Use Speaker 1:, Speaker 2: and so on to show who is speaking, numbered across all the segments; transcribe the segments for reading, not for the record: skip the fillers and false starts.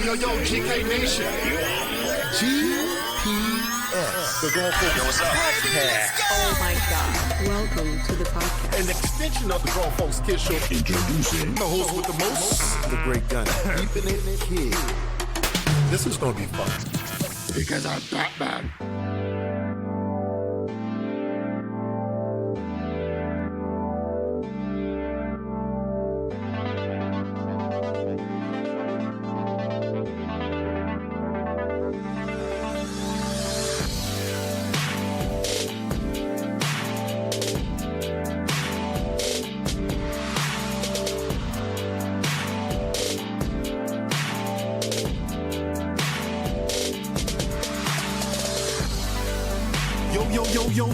Speaker 1: Yo, GK Nation.
Speaker 2: GPS.
Speaker 1: The Grown Folks
Speaker 3: what's up?
Speaker 1: Podcast.
Speaker 4: Oh my God. Welcome to the podcast.
Speaker 1: An extension of the Grown Folks Kids Show. Introducing the host with the most.
Speaker 2: The great gun. Keeping it kid.
Speaker 1: This is going to be fun. Because I'm Batman.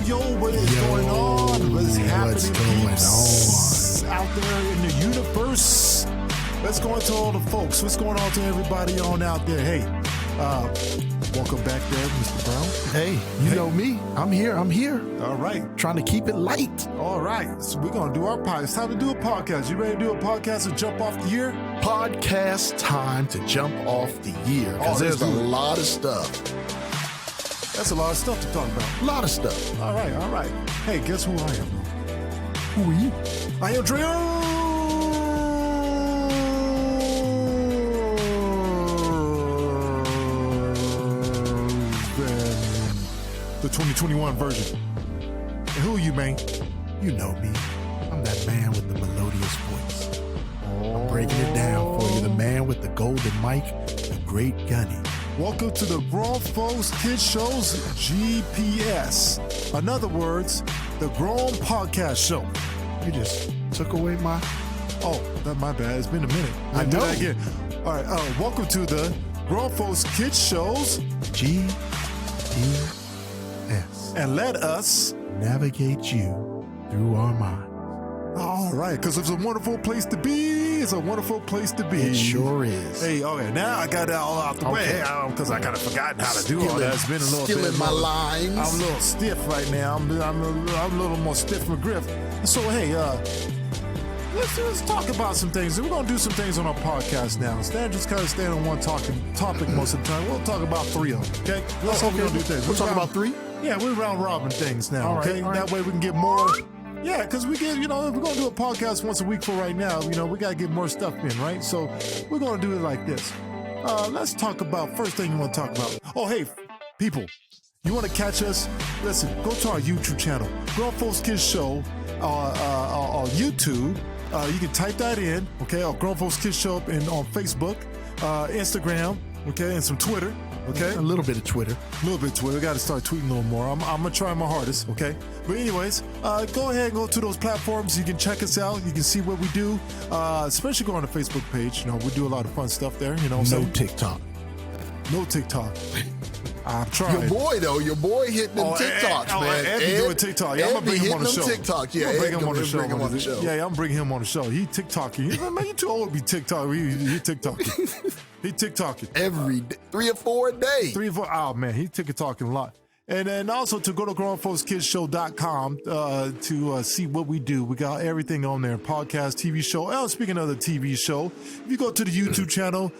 Speaker 1: Yo, what is going on? What is happening?
Speaker 2: What's going on?
Speaker 1: Out there in the universe. Let's go into all the folks. What's going on to everybody on out there? Hey, welcome back there, Mr. Brown.
Speaker 2: Hey, you know me. I'm here.
Speaker 1: All right.
Speaker 2: Trying to keep it light.
Speaker 1: All right. So we're going to do our podcast. It's time to do a podcast. You ready to do a podcast and jump off the year?
Speaker 2: Podcast time to jump off the year. Because there's a lot of stuff.
Speaker 1: That's a lot of stuff to talk about.
Speaker 2: A lot of stuff.
Speaker 1: All right. Hey, guess who I am?
Speaker 2: Who are you?
Speaker 1: I am Drea. The 2021 version. And who are you, man?
Speaker 2: You know me. I'm that man with the melodious voice. I'm breaking it down for you. The man with the golden mic, the great Gunny.
Speaker 1: Welcome to the Grown Folks Kids Show's GPS. In other words, the Grown Podcast Show.
Speaker 2: You just took away my...
Speaker 1: Oh, that's my bad. It's been a minute.
Speaker 2: I
Speaker 1: Do
Speaker 2: know.
Speaker 1: that again. All right. Welcome to the Grown Folks Kids Show's
Speaker 2: GPS.
Speaker 1: And let us
Speaker 2: navigate you through our mind.
Speaker 1: All right, because it's a wonderful place to be. It's a wonderful place to be.
Speaker 2: It sure is.
Speaker 1: Hey, okay, now I got that all out the way because I kind of forgotten how to do all that. It's been a little
Speaker 2: still
Speaker 1: bit.
Speaker 2: in my lines.
Speaker 1: I'm a little stiff right now. I'm a little more stiff McGriff. So, hey, let's talk about some things. We're going to do some things on our podcast now. Instead of just kind of staying on one topic most of the time, we'll talk about three of them, okay? That's how we're going to do things.
Speaker 2: We'll talk about three?
Speaker 1: Yeah, we're round robin things now,
Speaker 2: all right,
Speaker 1: okay?
Speaker 2: all right.
Speaker 1: That way we can get more... Yeah, because we get, if we're going to do a podcast once a week for right now, we got to get more stuff in, right? So we're going to do it like this. Let's talk about, first thing you want to talk about. Oh, hey, people, you want to catch us? Listen, go to our YouTube channel, Grown Folks Kids Show on YouTube. You can type that in, okay, or Grown Folks Kids Show on Facebook, Instagram, okay, and some Twitter. Okay,
Speaker 2: a little bit of Twitter.
Speaker 1: Got to start tweeting a little more. I'm gonna try my hardest. Okay, but anyways, go ahead and go to those platforms. You can check us out. You can see what we do. Especially go on the Facebook page. We do a lot of fun stuff there.
Speaker 2: No TikTok.
Speaker 1: No TikTok. I'm trying.
Speaker 2: Your boy hitting them TikToks, man.
Speaker 1: Ed be doing TikTok. Yeah, I'm gonna bring him on the show.
Speaker 2: TikToks. Yeah,
Speaker 1: I'm bring him on the show.
Speaker 2: Yeah,
Speaker 1: I'm bringing him on the show. He TikToking. Man, you too old to be TikToking. He TikToking. He TikToking.
Speaker 2: Every day, 3 or 4 a day.
Speaker 1: 3 or 4. Oh, man, he TikToking a lot. And then also to go to grownfolkskidsshow.com to see what we do. We got everything on there, podcast, TV show. Oh, speaking of the TV show, if you go to the YouTube channel,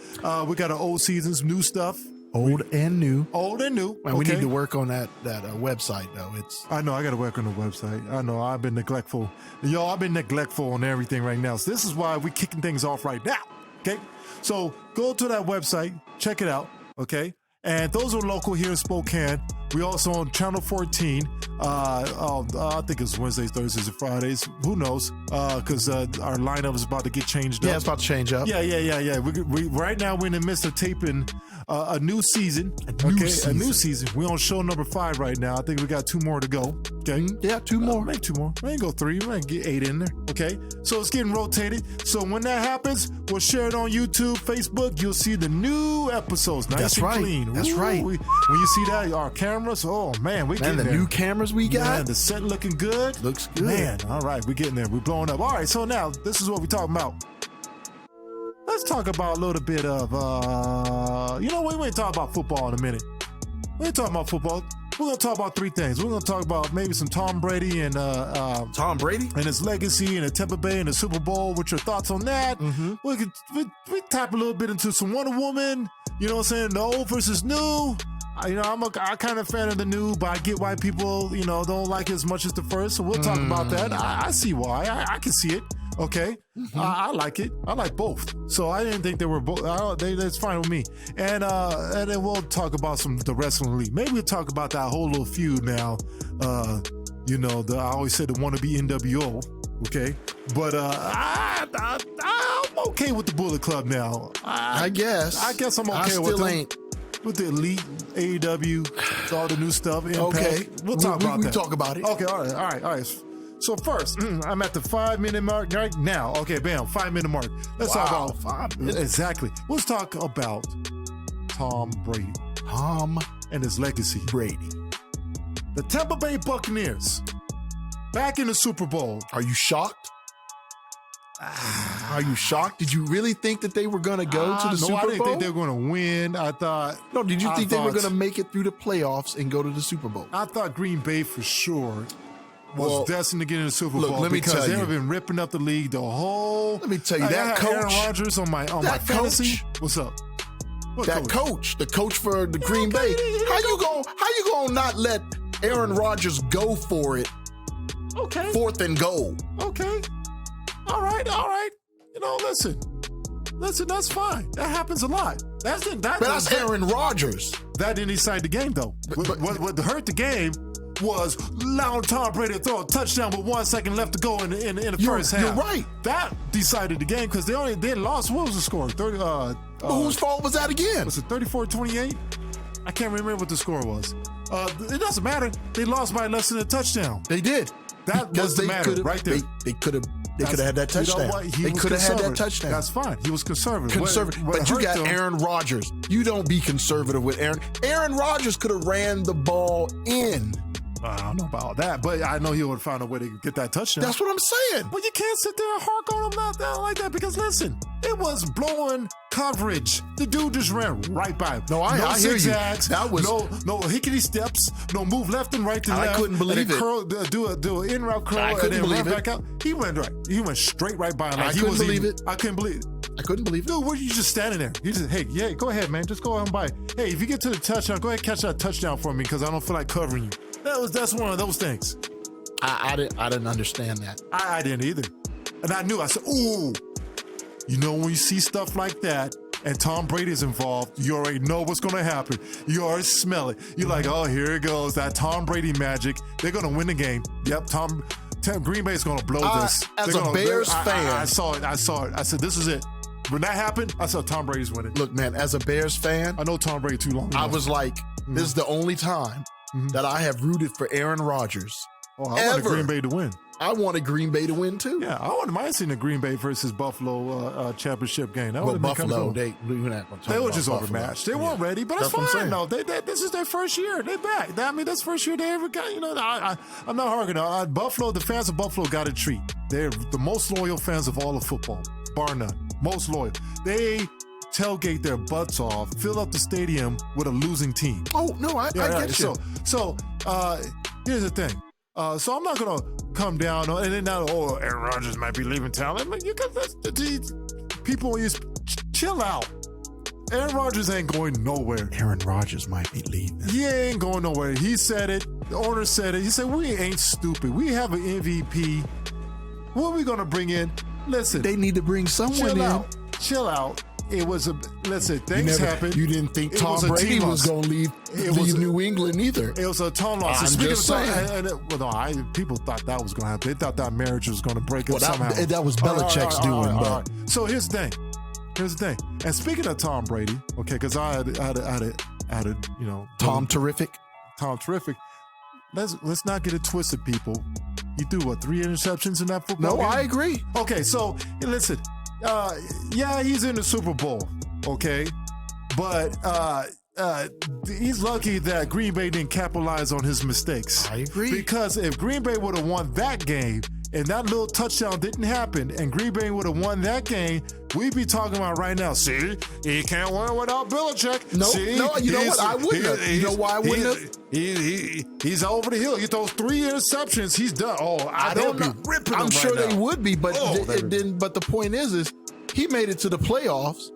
Speaker 1: we got our old seasons, new stuff.
Speaker 2: Old and new.
Speaker 1: And
Speaker 2: we need to work on that website, though.
Speaker 1: I know, I got to work on the website. I know, I've been neglectful. I've been neglectful on everything right now. So this is why we're kicking things off right now, okay? So go to that website, check it out, okay? And those are local here in Spokane. We also on Channel 14. I think it's Wednesdays, Thursdays, and Fridays. Who knows? Because our lineup is about to get changed up.
Speaker 2: Yeah, it's about to change up.
Speaker 1: Yeah. We right now we're in the midst of taping a new season. A new season. We're on show number 5 right now. I think we got 2 more to go. Okay.
Speaker 2: Yeah, 2 more.
Speaker 1: Maybe 2 more. We ain't go 3. We might get 8 in there. Okay. So it's getting rotated. So when that happens, we'll share it on YouTube, Facebook. You'll see the new episodes. Nice
Speaker 2: That's
Speaker 1: and
Speaker 2: right.
Speaker 1: clean.
Speaker 2: That's right.
Speaker 1: When you see that, our cameras, oh man, we getting
Speaker 2: the
Speaker 1: there.
Speaker 2: new cameras we got.
Speaker 1: Man, the set looking good.
Speaker 2: Looks good.
Speaker 1: Man, all right, we're getting there. We're blowing up. All right, so now this is what we're talking about. Let's talk about a little bit of, we ain't talking about football in a minute. We ain't talking about football. we're gonna talk about three things. We're gonna talk about maybe some Tom Brady and
Speaker 2: Tom Brady
Speaker 1: and his legacy and the Tampa Bay and the Super Bowl. What's your thoughts on that?
Speaker 2: Mm-hmm.
Speaker 1: We tap a little bit into some Wonder Woman. You know what I'm saying? The old versus new. I'm a kind of fan of the new, but I get why people, don't like it as much as the first. So we'll talk about that. I see why. I can see it. Okay. Mm-hmm. I like it. I like both. So I didn't think they were both. That's fine with me. And then we'll talk about the wrestling league. Maybe we'll talk about that whole little feud now. I always said the wannabe NWO. Okay. But I'm okay with the Bullet Club now.
Speaker 2: I guess
Speaker 1: I'm okay with it. With the Elite, AEW, all the new stuff. Impact.
Speaker 2: Okay.
Speaker 1: We'll talk about that.
Speaker 2: We'll talk about it.
Speaker 1: Okay, all right. So first, I'm at the 5-minute mark right now. Okay, bam, 5-minute mark. Let's talk about
Speaker 2: 5 minutes.
Speaker 1: Exactly. Let's talk about Tom Brady.
Speaker 2: Tom
Speaker 1: and his legacy.
Speaker 2: Brady.
Speaker 1: The Tampa Bay Buccaneers back in the Super Bowl.
Speaker 2: Are you shocked? Are you shocked? Did you really think that they were going to go to the Super Bowl?
Speaker 1: No, I didn't think they were going to win. I thought...
Speaker 2: No, did you think they were going to make it through the playoffs and go to the Super Bowl?
Speaker 1: I thought Green Bay for sure was destined to get in the Super Bowl because they've been ripping up the league the whole...
Speaker 2: Let me tell you, that coach...
Speaker 1: Aaron Rodgers on my fantasy. What's up?
Speaker 2: The coach for the Green Bay. How you gonna not let Aaron Rodgers go for it?
Speaker 1: Okay.
Speaker 2: 4th and goal.
Speaker 1: Okay. All right. Listen, that's fine. That happens a lot.
Speaker 2: That's Aaron Rodgers.
Speaker 1: That didn't decide the game, though. What hurt the game was allowing Tom Brady to throw a touchdown with 1 second left to go in the first half.
Speaker 2: You're right.
Speaker 1: That decided the game because they lost. What was the score?
Speaker 2: Whose fault was that again?
Speaker 1: Was it 34-28? I can't remember what the score was. It doesn't matter. They lost by less than a touchdown.
Speaker 2: They did.
Speaker 1: That was the matter right there.
Speaker 2: They could have had that touchdown.
Speaker 1: You know what?
Speaker 2: They could have had that touchdown.
Speaker 1: That's fine. He was conservative.
Speaker 2: But you got Aaron Rodgers. You don't be conservative with Aaron. Aaron Rodgers could have ran the ball in.
Speaker 1: I don't know about that, but I know he would have found a way to get that touchdown.
Speaker 2: That's what I'm saying.
Speaker 1: But you can't sit there and hark on him like that because, listen, it was blowing coverage. The dude just ran right by him.
Speaker 2: No, I hear you. That was
Speaker 1: no hickety steps, no move left and right to left.
Speaker 2: I couldn't believe it.
Speaker 1: Curl, do an in route curl
Speaker 2: I couldn't
Speaker 1: and then
Speaker 2: believe
Speaker 1: run
Speaker 2: it.
Speaker 1: back out. He went right. He went straight right by him.
Speaker 2: I couldn't believe it.
Speaker 1: I couldn't believe it.
Speaker 2: I couldn't believe it.
Speaker 1: Dude, what are you just standing there? He just, hey, go ahead, man. Just go ahead and buy it. Hey, if you get to the touchdown, go ahead and catch that touchdown for me because I don't feel like covering you. That's one of those things.
Speaker 2: I didn't understand that.
Speaker 1: I didn't either. And I knew. I said, ooh. When you see stuff like that and Tom Brady's involved, you already know what's going to happen. You already smell it. You're like, oh, here it goes. That Tom Brady magic. They're going to win the game. Yep, Green Bay's going to blow this.
Speaker 2: As a Bears fan.
Speaker 1: I saw it. I said, this is it. When that happened, I said, Tom Brady's winning.
Speaker 2: Look, man, as a Bears fan.
Speaker 1: I know Tom Brady too long.
Speaker 2: I was like, this is the only time that I have rooted for Aaron Rodgers.
Speaker 1: Oh, I wanted Green Bay to win.
Speaker 2: I wanted Green Bay to win too.
Speaker 1: Yeah, I wouldn't mind seeing the Green Bay versus Buffalo championship game. That
Speaker 2: Buffalo,
Speaker 1: cool.
Speaker 2: they
Speaker 1: were just overmatched. They weren't ready, but it's fine. No, this is their first year. They're back. That's the first year they ever got. I'm not arguing. Buffalo, the fans of Buffalo got a treat. They're the most loyal fans of all of football, bar none. Most loyal. They tailgate their butts off, fill up the stadium with a losing team.
Speaker 2: Oh no, I get you.
Speaker 1: So here's the thing. So I'm not gonna come down and then now. Oh, Aaron Rodgers might be leaving town. People chill out. Aaron Rodgers ain't going nowhere.
Speaker 2: Aaron Rodgers might be leaving.
Speaker 1: He ain't going nowhere. He said it. The owner said it. He said we ain't stupid. We have an MVP. What are we gonna bring in? Listen,
Speaker 2: they need to bring someone in.
Speaker 1: Chill out. It was things happened.
Speaker 2: You didn't think Tom Brady was going to leave New England either.
Speaker 1: It was a Tom loss.
Speaker 2: Speaking of
Speaker 1: saying. People thought that was going to happen. They thought that marriage was going to break up somehow.
Speaker 2: That was Belichick's doing. But
Speaker 1: so here's the thing. And speaking of Tom Brady, okay, because I had
Speaker 2: Tom Terrific.
Speaker 1: Tom Terrific. Let's not get it twisted, people. He threw 3 interceptions in that football game?
Speaker 2: No, I agree.
Speaker 1: Okay, so listen. He's in the Super Bowl, okay? But he's lucky that Green Bay didn't capitalize on his mistakes.
Speaker 2: I agree.
Speaker 1: Because if Green Bay would have won that game, and that little touchdown didn't happen, and Green Bay would have won that game, we'd be talking about right now, see, he can't win without Belichick.
Speaker 2: No,
Speaker 1: see,
Speaker 2: no, you know what? I wouldn't have. You know why I wouldn't have?
Speaker 1: He's over the hill. He throws 3 interceptions. He's done. Oh, I don't know. Ripping
Speaker 2: I'm
Speaker 1: him
Speaker 2: sure
Speaker 1: right
Speaker 2: they
Speaker 1: now.
Speaker 2: would be, but
Speaker 1: Oh,
Speaker 2: it didn't. But the point is he made it to the playoffs,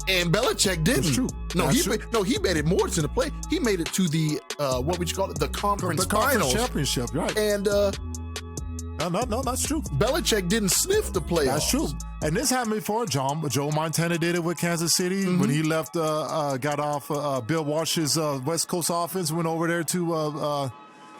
Speaker 2: and Belichick didn't.
Speaker 1: That's true.
Speaker 2: No,
Speaker 1: That's
Speaker 2: he made it more to the play. He made it to the what would you call it? The conference
Speaker 1: the conference
Speaker 2: finals
Speaker 1: championship, right?
Speaker 2: And
Speaker 1: no, that's true.
Speaker 2: Belichick didn't sniff the playoffs.
Speaker 1: That's true. And this happened before. Joe Montana did it with Kansas City when he left, got off Bill Walsh's West Coast offense, went over there to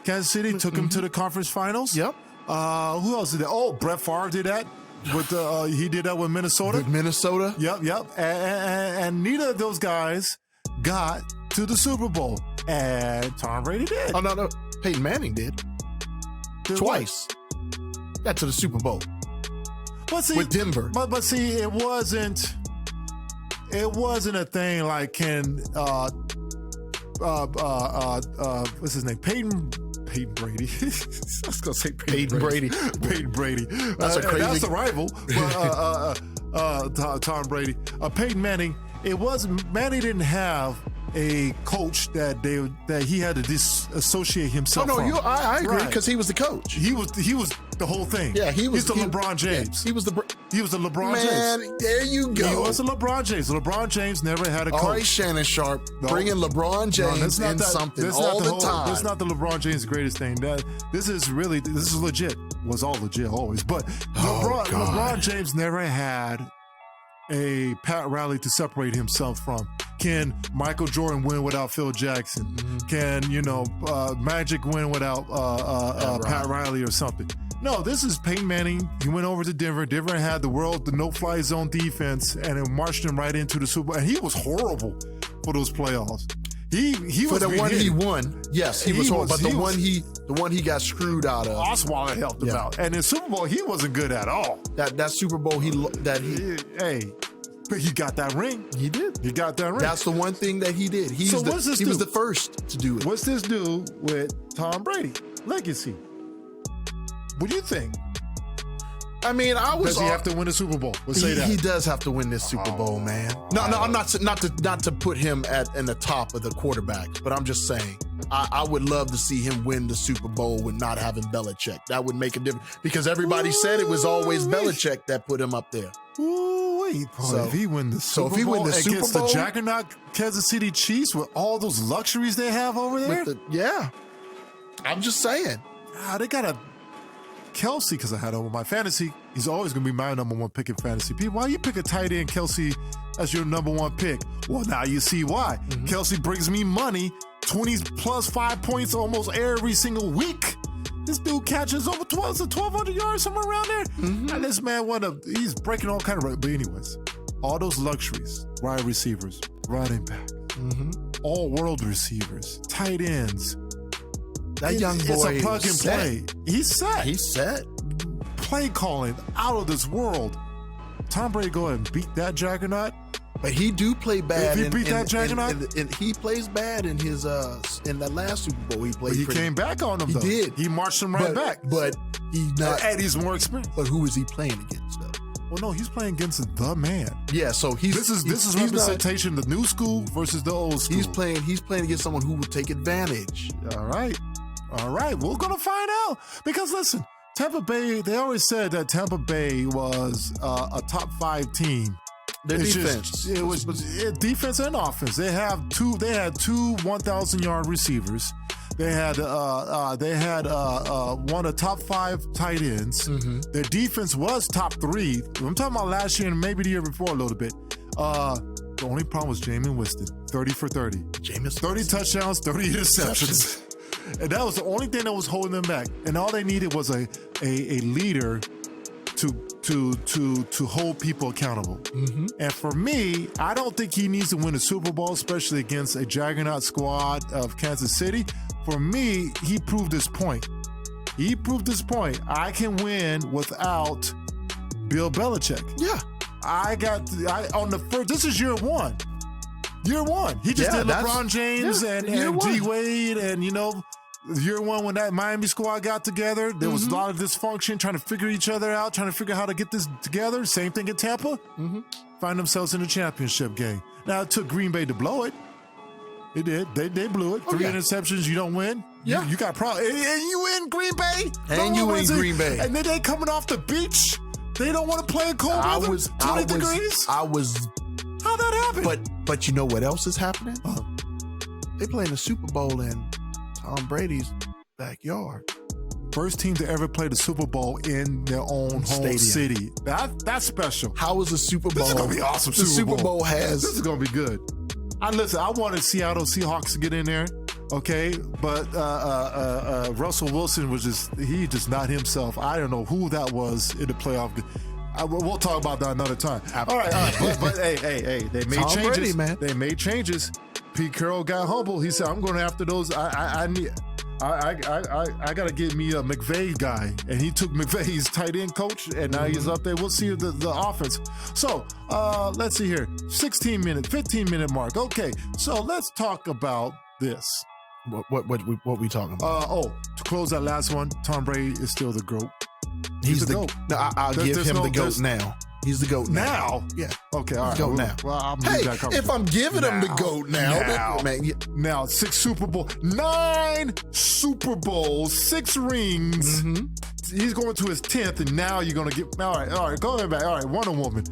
Speaker 1: Kansas City, took him to the conference finals.
Speaker 2: Yep.
Speaker 1: Who else did that? Oh, Brett Favre did that. He did that with Minnesota.
Speaker 2: With Minnesota.
Speaker 1: Yep. And neither of those guys got to the Super Bowl. And Tom Brady did.
Speaker 2: Oh, no. Peyton Manning did. Twice. Got to the Super Bowl.
Speaker 1: But see,
Speaker 2: with Denver.
Speaker 1: But see, it wasn't a thing like what's his name? Peyton Brady. I was gonna say Peyton Brady. Peyton Brady.
Speaker 2: That's a crazy.
Speaker 1: That's the rival. But, Tom Brady. Peyton Manning. Manning didn't have a coach that he had to disassociate himself from.
Speaker 2: I agree because
Speaker 1: Right.
Speaker 2: he was the coach.
Speaker 1: He was the whole thing.
Speaker 2: Yeah,
Speaker 1: He's the LeBron James.
Speaker 2: He was the
Speaker 1: LeBron James.
Speaker 2: Man, there you go.
Speaker 1: He was a LeBron James. LeBron James never had a coach.
Speaker 2: All right, Shannon Sharp, bringing LeBron James in something all the time.
Speaker 1: That's not the LeBron James greatest thing. This is legit. Was all legit always. But LeBron James never had a Pat Riley to separate himself from. Can Michael Jordan win without Phil Jackson? Can Magic win without Pat Riley or something? No, this is Peyton Manning. He went over to Denver. Denver had the no-fly zone defense, and it marched him right into the Super Bowl. And he was horrible for those playoffs. He
Speaker 2: for
Speaker 1: was
Speaker 2: the one he won. Yes, he was horrible. But the one he got screwed out of.
Speaker 1: Osweiler helped him out, and in Super Bowl he wasn't good at all.
Speaker 2: That Super Bowl
Speaker 1: But he got that ring.
Speaker 2: He did.
Speaker 1: He got that ring.
Speaker 2: That's the one thing that he did. He was the first to do it.
Speaker 1: What's this do with Tom Brady? Legacy. What do you think?
Speaker 2: I mean,
Speaker 1: Does he have to win a Super Bowl? Let's say that.
Speaker 2: He does have to win this Super Bowl, man. No, I'm not to put him in the top of the quarterbacks, but I'm just saying I would love to see him win the Super Bowl with not having Belichick. That would make a difference because everybody said it was always Belichick that put him up there.
Speaker 1: If he win the Super Bowl against the juggernaut Kansas City Chiefs with all those luxuries they have over there,
Speaker 2: I'm just saying.
Speaker 1: They got a Kelsey, because I had over my fantasy. He's always going to be my number one pick in fantasy. Pete, why you pick a tight end Kelsey as your number one pick? Well, now you see why. Kelsey brings me money, 20 plus 5 points almost every single week. This dude catches over 1,200 yards, somewhere around there. And this man, he's breaking all kind of, but anyways, all those luxuries, wide receivers, running back, all world receivers, tight ends.
Speaker 2: That young boy
Speaker 1: it's a plug and play. He's set. Play calling out of this world. Tom Brady go ahead and beat that juggernaut.
Speaker 2: But he do play bad.
Speaker 1: If he beat that juggernaut,
Speaker 2: and he plays bad in his in that last Super Bowl. He played.
Speaker 1: He came back on him.
Speaker 2: He did.
Speaker 1: He marched him right back.
Speaker 2: But he's not.
Speaker 1: And he's more experienced.
Speaker 2: But who is he playing against though?
Speaker 1: Well, no, he's playing against the man.
Speaker 2: Yeah. So this is
Speaker 1: representation of the new school versus the old school.
Speaker 2: He's playing against someone who would take advantage.
Speaker 1: All right. We're gonna find out because listen, Tampa Bay. They always said that Tampa Bay was a top 5 team.
Speaker 2: Their defense.
Speaker 1: It was defense and offense. They had two 1,000-yard receivers. They had one of top 5 tight ends. Their defense was top 3. I'm talking about last year and maybe the year before a little bit. The only problem was Jameis Winston, 30 for 30. 30 touchdowns, 30 interceptions. And that was the only thing that was holding them back. And all they needed was a leader to hold people accountable. And for me, I don't think he needs to win a Super Bowl, especially against a juggernaut squad of Kansas City. For me, he proved his point. I can win without Bill Belichick.
Speaker 2: Yeah.
Speaker 1: This is year one. He just did LeBron James and D Wade and Year one, when that Miami squad got together, there was a lot of dysfunction, trying to figure each other out, trying to figure out how to get this together. Same thing in Tampa. Find themselves in the championship game. Now, it took Green Bay to blow it. It did. They blew it. 3 interceptions, you don't win.
Speaker 2: Yeah.
Speaker 1: You got problems. And you in Green Bay.
Speaker 2: And you in Green Bay.
Speaker 1: And then they coming off the beach. They don't want to play in cold weather. 20 degrees.
Speaker 2: How'd
Speaker 1: that happen?
Speaker 2: But you know what else is happening? They playing the Super Bowl in Tom Brady's backyard.
Speaker 1: First team to ever play the Super Bowl in their own home city. That's special.
Speaker 2: How is the Super Bowl?
Speaker 1: This is going to be awesome.
Speaker 2: The Super Bowl has...
Speaker 1: This is going to be good. Listen, I wanted Seattle Seahawks to get in there, okay? But Russell Wilson was just not himself. I don't know who that was in the playoff. We'll talk about that another time. All right. But hey, they made
Speaker 2: Tom
Speaker 1: changes.
Speaker 2: Brady, man.
Speaker 1: They made changes. Pete Carroll got humble. He said, I'm going after those. I got to get me a McVay guy. And he took McVay's tight end coach, and now he's up there. We'll see the offense. So let's see here. 15-minute mark. Okay, so let's talk about this.
Speaker 2: What we talking about?
Speaker 1: To close that last one, Tom Brady is still the GOAT. He's the GOAT.
Speaker 2: No, I'll give him the GOAT now. He's the GOAT now. Yeah.
Speaker 1: Okay, all right.
Speaker 2: GOAT now.
Speaker 1: Well, I'm
Speaker 2: if I'm giving him the GOAT now.
Speaker 1: Now, 6 Super Bowl, 9 Super Bowls, 6 rings. He's going to his 10th, and now you're going to get. All right, go back. All right, Wonder Woman.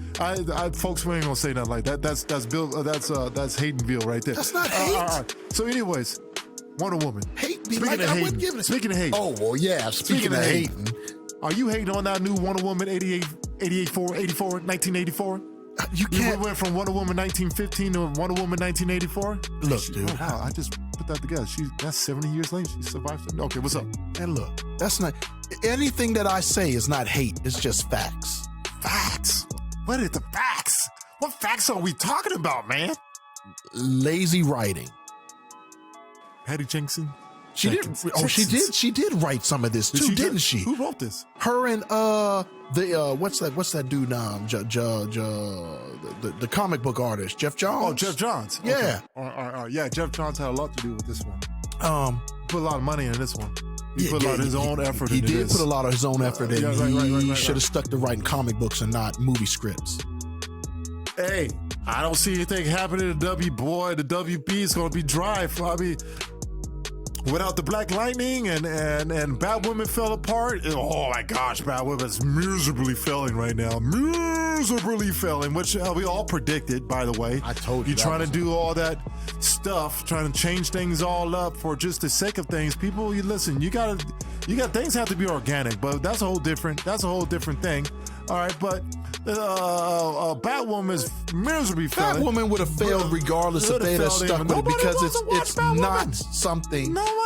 Speaker 1: Folks, we ain't gonna say nothing like that. That's Bill. That's Haydenville right there.
Speaker 2: That's not hate.
Speaker 1: All right. So, anyways, Wonder Woman.
Speaker 2: Hate me like I wouldn't give it.
Speaker 1: Speaking of hate.
Speaker 2: Oh well, yeah. Speaking of hating.
Speaker 1: Are you hating on that new Wonder Woman 1984? You went from Wonder Woman 1915 to Wonder Woman 1984?
Speaker 2: Look, dude.
Speaker 1: Wow, I just put that together. That's 70 years later. She survived. Okay, what's up?
Speaker 2: And look, that's not... Anything that I say is not hate. It's just facts.
Speaker 1: Facts? What are the facts? What facts are we talking about, man?
Speaker 2: Lazy writing.
Speaker 1: Patty Jenkins?
Speaker 2: She did. Oh, she did. She did write some of this too, didn't she?
Speaker 1: Who wrote this?
Speaker 2: Her and what's that dude? The comic book artist, Jeff Johns.
Speaker 1: Oh, Jeff Johns.
Speaker 2: Yeah.
Speaker 1: Okay. Yeah, Jeff Johns had a lot to do with this one. Put a lot of money in this one. He put a lot of his own effort into this.
Speaker 2: He did put a lot of his own effort in.
Speaker 1: He
Speaker 2: should have stuck to writing comic books and not movie scripts.
Speaker 1: Hey, I don't see anything happening to the WB is going to be dry. Without the Black Lightning and Batwoman fell apart. Oh my gosh, Batwoman's miserably failing right now. Miserably failing, which we all predicted, by the way.
Speaker 2: I told you.
Speaker 1: You're trying to do all that stuff, trying to change things all up for just the sake of things. People, you listen, you got things have to be organic, but that's a whole different thing. All right, but Batwoman is miserably failing.
Speaker 2: Batwoman would have failed regardless if they'd have stuck with it because it's not something.
Speaker 1: Nobody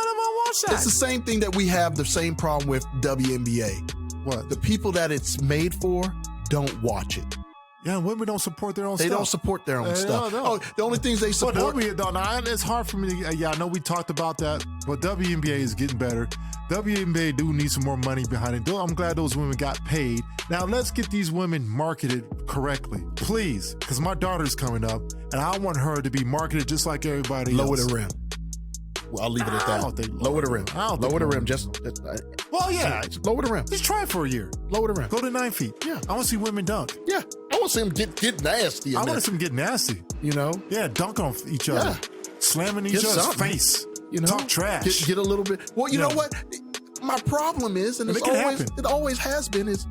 Speaker 1: watch that.
Speaker 2: It's the same thing that we have the same problem with WNBA.
Speaker 1: What?
Speaker 2: The people that it's made for don't watch it.
Speaker 1: Yeah, women don't support their own stuff.
Speaker 2: They don't support their own stuff.
Speaker 1: No.
Speaker 2: Oh, the only things they support.
Speaker 1: It's hard for me to. Yeah, I know we talked about that, but WNBA is getting better. WNBA do need some more money behind it. I'm glad those women got paid. Now let's get these women marketed correctly, please, because my daughter's coming up, and I want her to be marketed just like everybody else.
Speaker 2: Lower the rim. Well, I'll leave it at that. Lower the rim. Lower the rim.
Speaker 1: Well, yeah.
Speaker 2: Lower the rim.
Speaker 1: Just try it for a year.
Speaker 2: Lower the rim.
Speaker 1: Go to 9 feet.
Speaker 2: Yeah.
Speaker 1: I want to see women dunk.
Speaker 2: Yeah. I want to see them get nasty.
Speaker 1: I want to see them get nasty.
Speaker 2: You know?
Speaker 1: Yeah, dunk on each other.
Speaker 2: Yeah.
Speaker 1: Slamming each other's face.
Speaker 2: You know?
Speaker 1: Talk trash.
Speaker 2: Get a little bit. Well, you know what? My problem is, and it always has been, is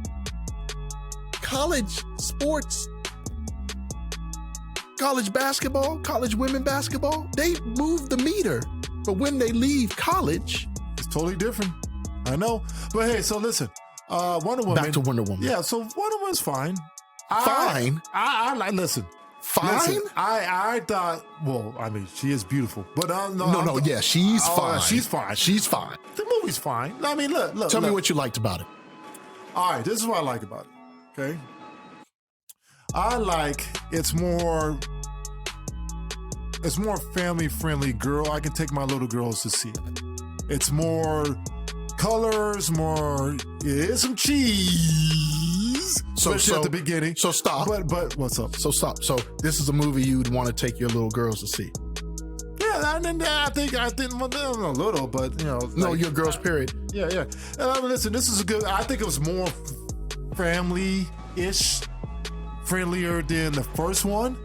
Speaker 2: college sports, college basketball, college women basketball, they move the meter. But when they leave college,
Speaker 1: it's totally different. I know. But hey, so listen, Wonder Woman.
Speaker 2: Back to Wonder Woman.
Speaker 1: Yeah, so Wonder Woman's fine.
Speaker 2: Fine?
Speaker 1: Listen.
Speaker 2: Fine?
Speaker 1: Listen, I thought, well, I mean, she is beautiful. But
Speaker 2: she's fine.
Speaker 1: She's fine.
Speaker 2: She's fine.
Speaker 1: The movie's fine. I mean, look.
Speaker 2: Tell me what you liked about it.
Speaker 1: All right, this is what I like about it, okay? I like it's more family-friendly girl. I can take my little girls to see it. It's more colors, some cheese. Especially at the beginning.
Speaker 2: So stop.
Speaker 1: But what's up?
Speaker 2: So stop. So this is a movie you'd want to take your little girls to see.
Speaker 1: Yeah, I think well, a little, but you know.
Speaker 2: No, your girls, period.
Speaker 1: Yeah. Listen, this is a good. I think it was more family-ish, friendlier than the first one.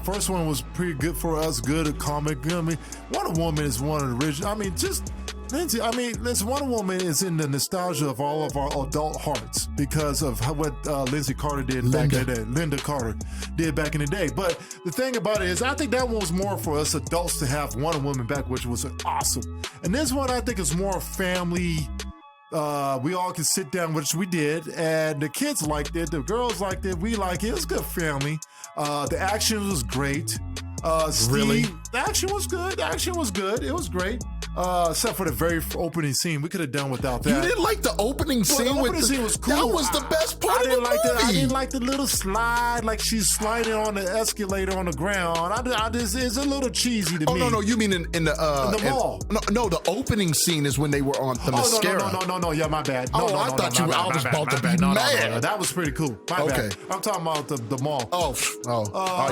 Speaker 1: First one was pretty good for us, good at comic. I mean, Wonder Woman is one of the original. I mean, just Lindsay. I mean, Wonder Woman is in the nostalgia of all of our adult hearts because of what Lindsay Carter did back in the day. Linda Carter did back in the day. But the thing about it is, I think that one was more for us adults to have Wonder Woman back, which was awesome. And this one, I think, is more family. We all can sit down, which we did, and the kids liked it, the girls liked it, we liked it. It was good family. The action was great.
Speaker 2: Really?
Speaker 1: The action was good. It was great. Except for the very opening scene, we could have done without that.
Speaker 2: You didn't like the opening scene?
Speaker 1: The opening scene was cool.
Speaker 2: That was the best part of the movie.
Speaker 1: I didn't like the little slide, like she's sliding on the escalator on the ground. It's a little cheesy to me.
Speaker 2: Oh no, you mean in the
Speaker 1: mall?
Speaker 2: No, the opening scene is when they were on the mascara.
Speaker 1: No. Yeah, my bad.
Speaker 2: I thought you were. I was about to be mad.
Speaker 1: No, that was pretty cool. My bad. I'm talking about the mall.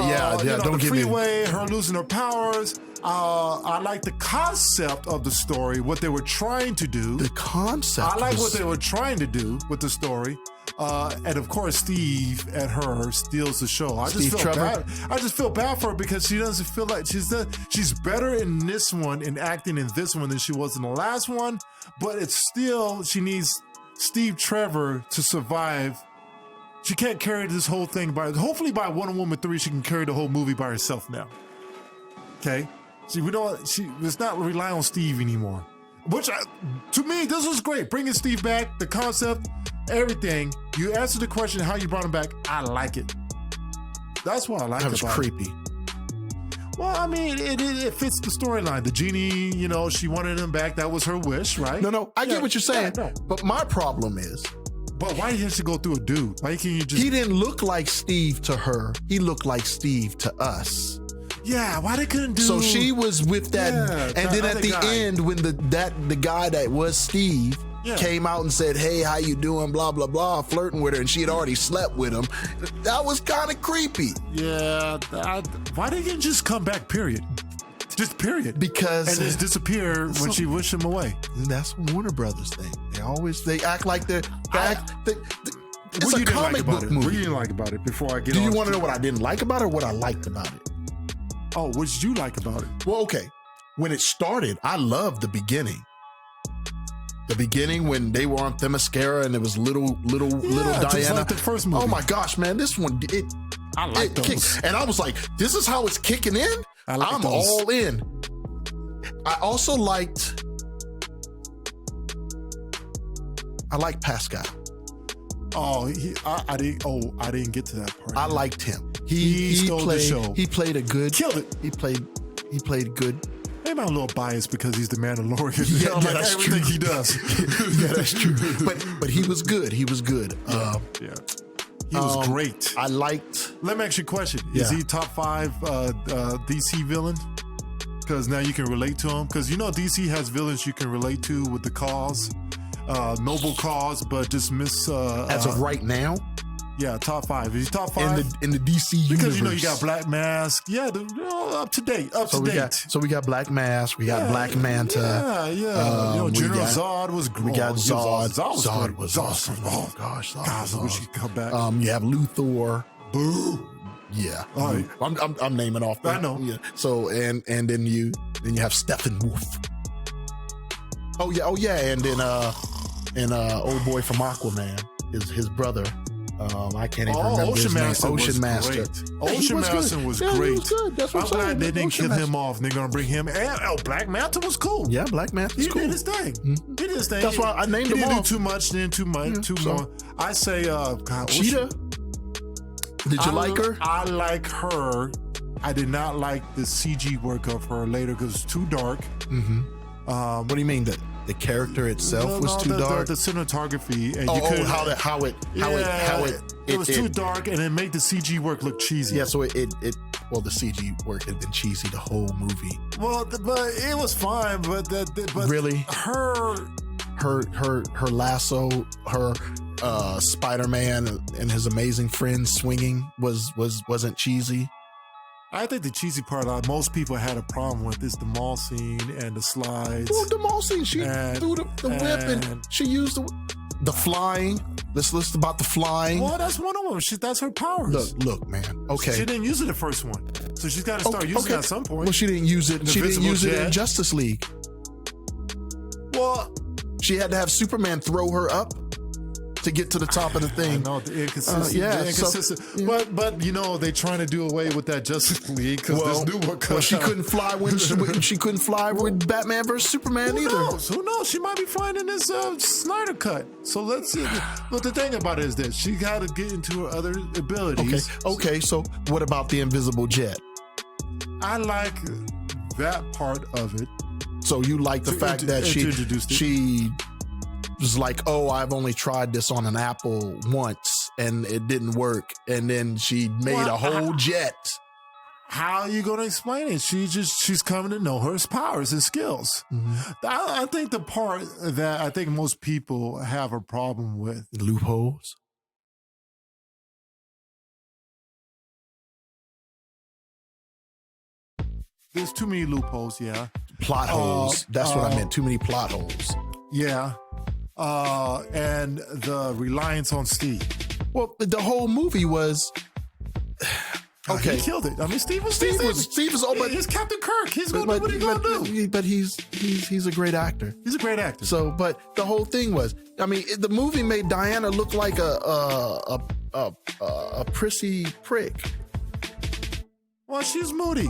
Speaker 2: Yeah. Don't
Speaker 1: the
Speaker 2: give me
Speaker 1: freeway, her losing her powers. I like the concept of the story, what they were trying to do.
Speaker 2: The concept.
Speaker 1: I like what they were trying to do with the story. And of course, Steve and her steals the show. I just feel bad for her because she doesn't feel like she's better in this one, in acting in this one than she was in the last one. But it's still, she needs Steve Trevor to survive. She can't carry this whole thing hopefully by Wonder Woman 3, she can carry the whole movie by herself now. Okay? See, it's not rely on Steve anymore. Which, to me, this was great. Bringing Steve back, the concept, everything. You answered the question how you brought him back. I like it. That's what I like about it.
Speaker 2: That was creepy.
Speaker 1: Well, I mean, it fits the storyline. The genie, she wanted him back. That was her wish, right?
Speaker 2: No, I get what you're saying.
Speaker 1: Yeah, no.
Speaker 2: But my problem is...
Speaker 1: But why did she go through a dude? Why can't you just... He
Speaker 2: didn't look like Steve to her. He looked like Steve to us.
Speaker 1: Yeah, why they couldn't do...
Speaker 2: So she was with that... and then at the end, when the guy that was Steve came out and said, hey, how you doing, blah, blah, blah, flirting with her, and she had already slept with him, that was kind of creepy.
Speaker 1: Yeah, why didn't you just come back, period? Just period.
Speaker 2: Because...
Speaker 1: And just disappear when she wished him away.
Speaker 2: That's a Warner Brothers thing. They act like they're... It's
Speaker 1: a
Speaker 2: comic book movie.
Speaker 1: What you didn't like about it before I get on?
Speaker 2: Do you want to know what I didn't like about it or what I liked about it?
Speaker 1: Oh, what did you like about it?
Speaker 2: Well, okay. When it started, I loved the beginning. The beginning when they were on Themyscira and it was little Diana.
Speaker 1: Just like the first movie.
Speaker 2: Oh my gosh, man, this one
Speaker 1: I like those.
Speaker 2: Kicked. And I was like, this is how it's kicking in? I'm those. All in. I also liked Pascal.
Speaker 1: Oh, I didn't get to that part.
Speaker 2: I liked him.
Speaker 1: He stole the show.
Speaker 2: He played a good.
Speaker 1: Killed it.
Speaker 2: He played good.
Speaker 1: Maybe I'm a little biased because he's the Mandalorian.
Speaker 2: Yeah,
Speaker 1: that's everything
Speaker 2: true.
Speaker 1: He does.
Speaker 2: Yeah, that's true. But he was good. He was good.
Speaker 1: Yeah. He was great.
Speaker 2: I liked.
Speaker 1: Let me ask you a question. Is he top 5 DC villain? Because now you can relate to him. Because DC has villains you can relate to with the cause. Noble cause, but just miss...
Speaker 2: As of right now?
Speaker 1: Yeah, top 5. Is he top 5?
Speaker 2: In the DC universe.
Speaker 1: Because, you got Black Mask. Yeah, up to date.
Speaker 2: So we got Black Mask. We got Black Manta.
Speaker 1: Yeah. General Zod was great.
Speaker 2: We got Zod.
Speaker 1: Zod was
Speaker 2: awesome. Oh, gosh.
Speaker 1: Zod was wish he could come back.
Speaker 2: You have Luthor.
Speaker 1: Boo.
Speaker 2: Yeah.
Speaker 1: All right.
Speaker 2: I'm naming off.
Speaker 1: I know.
Speaker 2: Yeah. So, and then you have Steppenwolf. Oh, yeah. And then, old boy from Aquaman, his brother. I can't even remember his name. Ocean Master.
Speaker 1: Ocean Master was great.
Speaker 2: He was good. That's what
Speaker 1: I'm glad they didn't kill him off. They're gonna bring him. And Black Manta was cool.
Speaker 2: Yeah, Black Manta was cool.
Speaker 1: He did his thing.
Speaker 2: Mm-hmm.
Speaker 1: He did his thing.
Speaker 2: That's why I named him off.
Speaker 1: He didn't do too much. Then too more. I say,
Speaker 2: Cheetah. Did you like her?
Speaker 1: I like her. I did not like the CG work of her later because it's too dark.
Speaker 2: Mm-hmm. What do you mean that? The character itself was too dark.
Speaker 1: The cinematography, and it was too dark, and it made the CG work look cheesy.
Speaker 2: Yeah, so the CG work had been cheesy the whole movie.
Speaker 1: Well, but it was fine. But
Speaker 2: really,
Speaker 1: her
Speaker 2: lasso, her Spider-Man and his amazing friends swinging wasn't cheesy.
Speaker 1: I think the cheesy part most people had a problem with is the mall scene and the slides.
Speaker 2: Well, the mall scene, she threw the whip and she used the flying. Let's listen about the flying.
Speaker 1: Well, that's one of them. That's her powers.
Speaker 2: Look, man. Okay.
Speaker 1: She didn't use it the first one, so she's got to start using it at some point.
Speaker 2: Well, she didn't use it. She didn't use it in Justice League.
Speaker 1: Well,
Speaker 2: she had to have Superman throw her up to get to the top of the thing.
Speaker 1: I know, the inconsistent. But you know, they trying to do away with that Justice League because this new one comes
Speaker 2: she couldn't fly she couldn't fly with Batman versus Superman either.
Speaker 1: Who knows? She might be flying in this Snyder cut. So let's see. But the thing about it is this: she got to get into her other abilities.
Speaker 2: Okay. So what about the invisible jet?
Speaker 1: I like that part of it.
Speaker 2: So you like the fact that she was like, oh, I've only tried this on an Apple once and it didn't work. And then she made a whole jet.
Speaker 1: How are you going to explain it? She's coming to know her powers and skills. Mm-hmm. I think the part that I think most people have a problem with.
Speaker 2: Loopholes?
Speaker 1: There's too many loopholes, yeah.
Speaker 2: Plot holes. That's what I meant. Too many plot holes.
Speaker 1: Yeah. And the reliance on Steve.
Speaker 2: Well, the whole movie was
Speaker 1: okay. He killed it. I mean, Steve was
Speaker 2: but
Speaker 1: he's Captain Kirk. He's going to do what he's going to do.
Speaker 2: But he's a great actor.
Speaker 1: He's a great actor.
Speaker 2: So, but the whole thing was, I mean, the movie made Diana look like a prissy prick.
Speaker 1: Well, she's moody.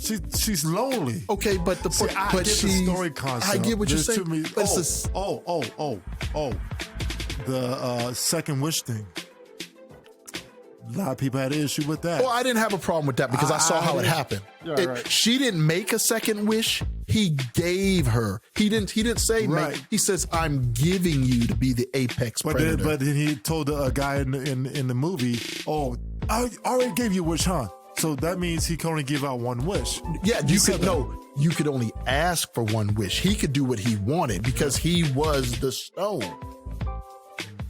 Speaker 1: She's lonely.
Speaker 2: Okay, but the
Speaker 1: story concept.
Speaker 2: I get what you're saying.
Speaker 1: The second wish thing. A lot of people had an issue with that.
Speaker 2: Well, I didn't have a problem with that because I saw how it happened.
Speaker 1: Right.
Speaker 2: She didn't make a second wish. He gave her. He didn't say make. He says, I'm giving you to be the apex predator.
Speaker 1: But then he told a guy in the movie, oh, I already gave you a wish, huh? So that means he can only give out one wish.
Speaker 2: Yeah, you could only ask for one wish. He could do what he wanted because he was the stone.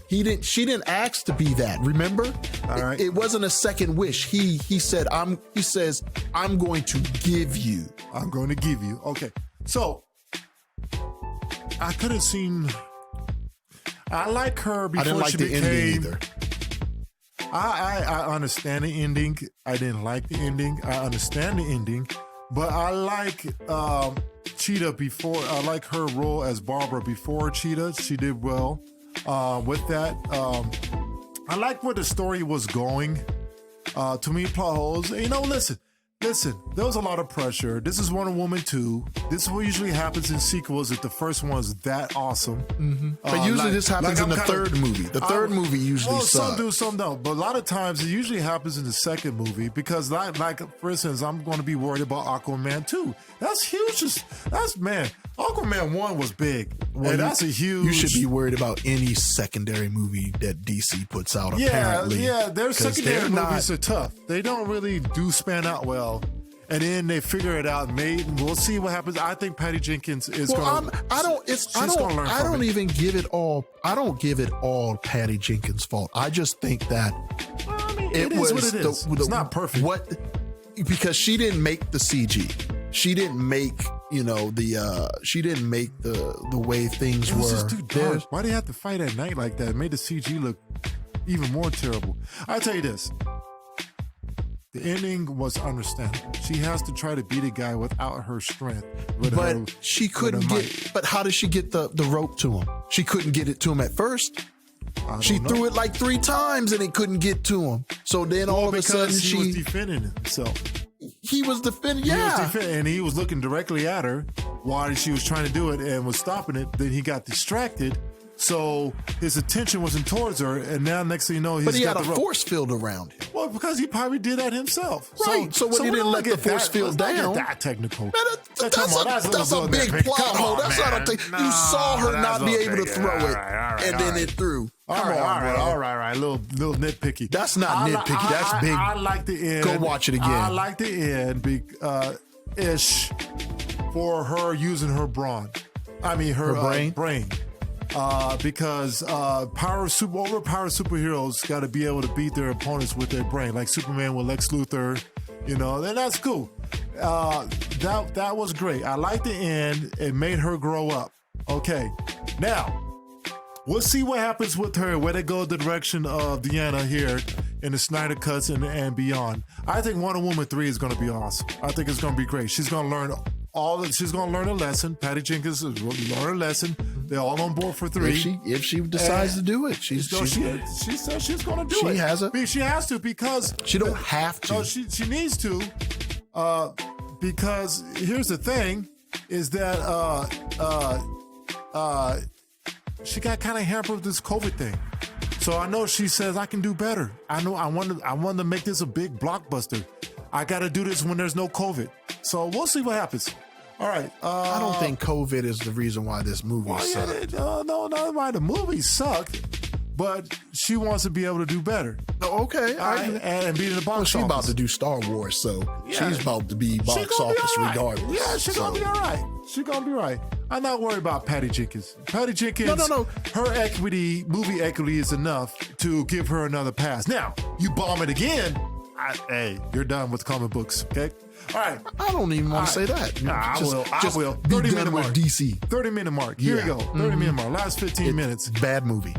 Speaker 2: She didn't ask to be that. Remember?
Speaker 1: All right.
Speaker 2: It wasn't a second wish. He says, I'm going to give you.
Speaker 1: I'm going to give you. Okay. So I could have seen. I like her before
Speaker 2: I didn't like
Speaker 1: she
Speaker 2: the
Speaker 1: became.
Speaker 2: Ending either.
Speaker 1: I understand the ending. I didn't like the ending. I understand the ending, but I like Cheetah before. I like her role as Barbara before Cheetah. She did well with that. I like where the story was going. Too many plot holes. You know, listen. There was a lot of pressure. This is Wonder Woman 2. This is what usually happens in sequels if the first one is that awesome.
Speaker 2: Mm-hmm. But usually this happens in the third movie. The third movie usually sucks.
Speaker 1: Some do, some don't. But a lot of times it usually happens in the second movie because, like for instance, I'm going to be worried about Aquaman 2. That's huge. Aquaman 1 was big. Well, that's a huge...
Speaker 2: You should be worried about any secondary movie that DC puts out, apparently.
Speaker 1: Yeah, their secondary movies are tough. They don't really span out well. And then they figure it out. We'll see what happens. I think Patty Jenkins is going to. I don't
Speaker 2: even give it all. I don't give it all Patty Jenkins' fault. I just think that
Speaker 1: it was what it is. It's not perfect.
Speaker 2: Because she didn't make the CG. She didn't make she didn't make the way things were.
Speaker 1: Just too dark. Why do you have to fight at night like that? It made the CG look even more terrible. I'll tell you this. The ending was understandable. She has to try to beat a guy without her strength.
Speaker 2: She couldn't get. But how did she get the rope to him? She couldn't get it to him at first. She threw it like 3 times and it couldn't get to him. So then all of a sudden
Speaker 1: he was defending himself.
Speaker 2: He was defending. Yeah,
Speaker 1: he was defending, and he was looking directly at her while she was trying to do it and was stopping it. Then he got distracted. So his attention wasn't towards her, and now next thing you know,
Speaker 2: he had a force field around him.
Speaker 1: Well, because he probably did that himself.
Speaker 2: Right. So when he didn't let the force field down,
Speaker 1: that technical.
Speaker 2: Man, that's a big plot hole. That's not a thing. You saw her not be able to throw it, and then it threw.
Speaker 1: All right. Little nitpicky.
Speaker 2: That's not nitpicky. That's big.
Speaker 1: I like the end.
Speaker 2: Go watch it again.
Speaker 1: I like the end, ish, for her using her brain. Her brain. Because overpowered superheroes got to be able to beat their opponents with their brain, like Superman with Lex Luthor, You know, and that's cool. That was great. I like the end. It made her grow up. Okay, now we'll see what happens with her, where they go the direction of Deanna here in the Snyder Cuts and beyond. I think Wonder Woman 3 is going to be awesome. I think it's going to be great. She's going to learn she's going to learn a lesson. Patty Jenkins is going to learn a lesson. They're all on board for 3.
Speaker 2: If she decides to do it, she
Speaker 1: said she's going to do it. She has to because
Speaker 2: she don't have to.
Speaker 1: No, she needs to. Because here's the thing, is that she got kind of hampered with this COVID thing. So I know she says I can do better. I want to make this a big blockbuster. I got to do this when there's no COVID. So we'll see what happens. All right.
Speaker 2: I don't think COVID is the reason why this movie sucked.
Speaker 1: No, not why the movie sucked. But she wants to be able to do better.
Speaker 2: Oh, okay.
Speaker 1: And be in the box office.
Speaker 2: She's about to do Star Wars, so she's about to be box office regardless.
Speaker 1: Yeah, she's going to be all right. She's going to be right. I'm not worried about Patty Jenkins. Patty Jenkins,
Speaker 2: no.
Speaker 1: Her movie equity is enough to give her another pass. Now, you bomb it again, hey, you're done with comic books, okay? All right.
Speaker 2: I don't even want to say that.
Speaker 1: I will.
Speaker 2: 30-minute mark. DC.
Speaker 1: 30-minute mark. Here we go. 30-minute mark. Last 15 minutes.
Speaker 2: Bad movie.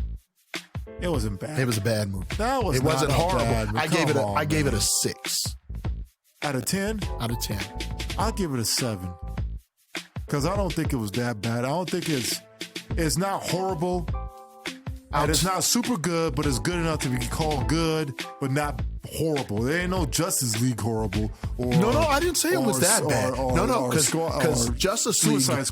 Speaker 1: It wasn't bad.
Speaker 2: It was a bad movie.
Speaker 1: It
Speaker 2: wasn't horrible.
Speaker 1: I
Speaker 2: gave it a 6.
Speaker 1: Out of 10?
Speaker 2: Out of 10.
Speaker 1: I'll give it a 7. Because I don't think it was that bad. I don't think it's not horrible. And it's not super good, but it's good enough to be called good, but not horrible. There ain't no Justice League horrible.
Speaker 2: No, I didn't say it was that bad. Because Suicide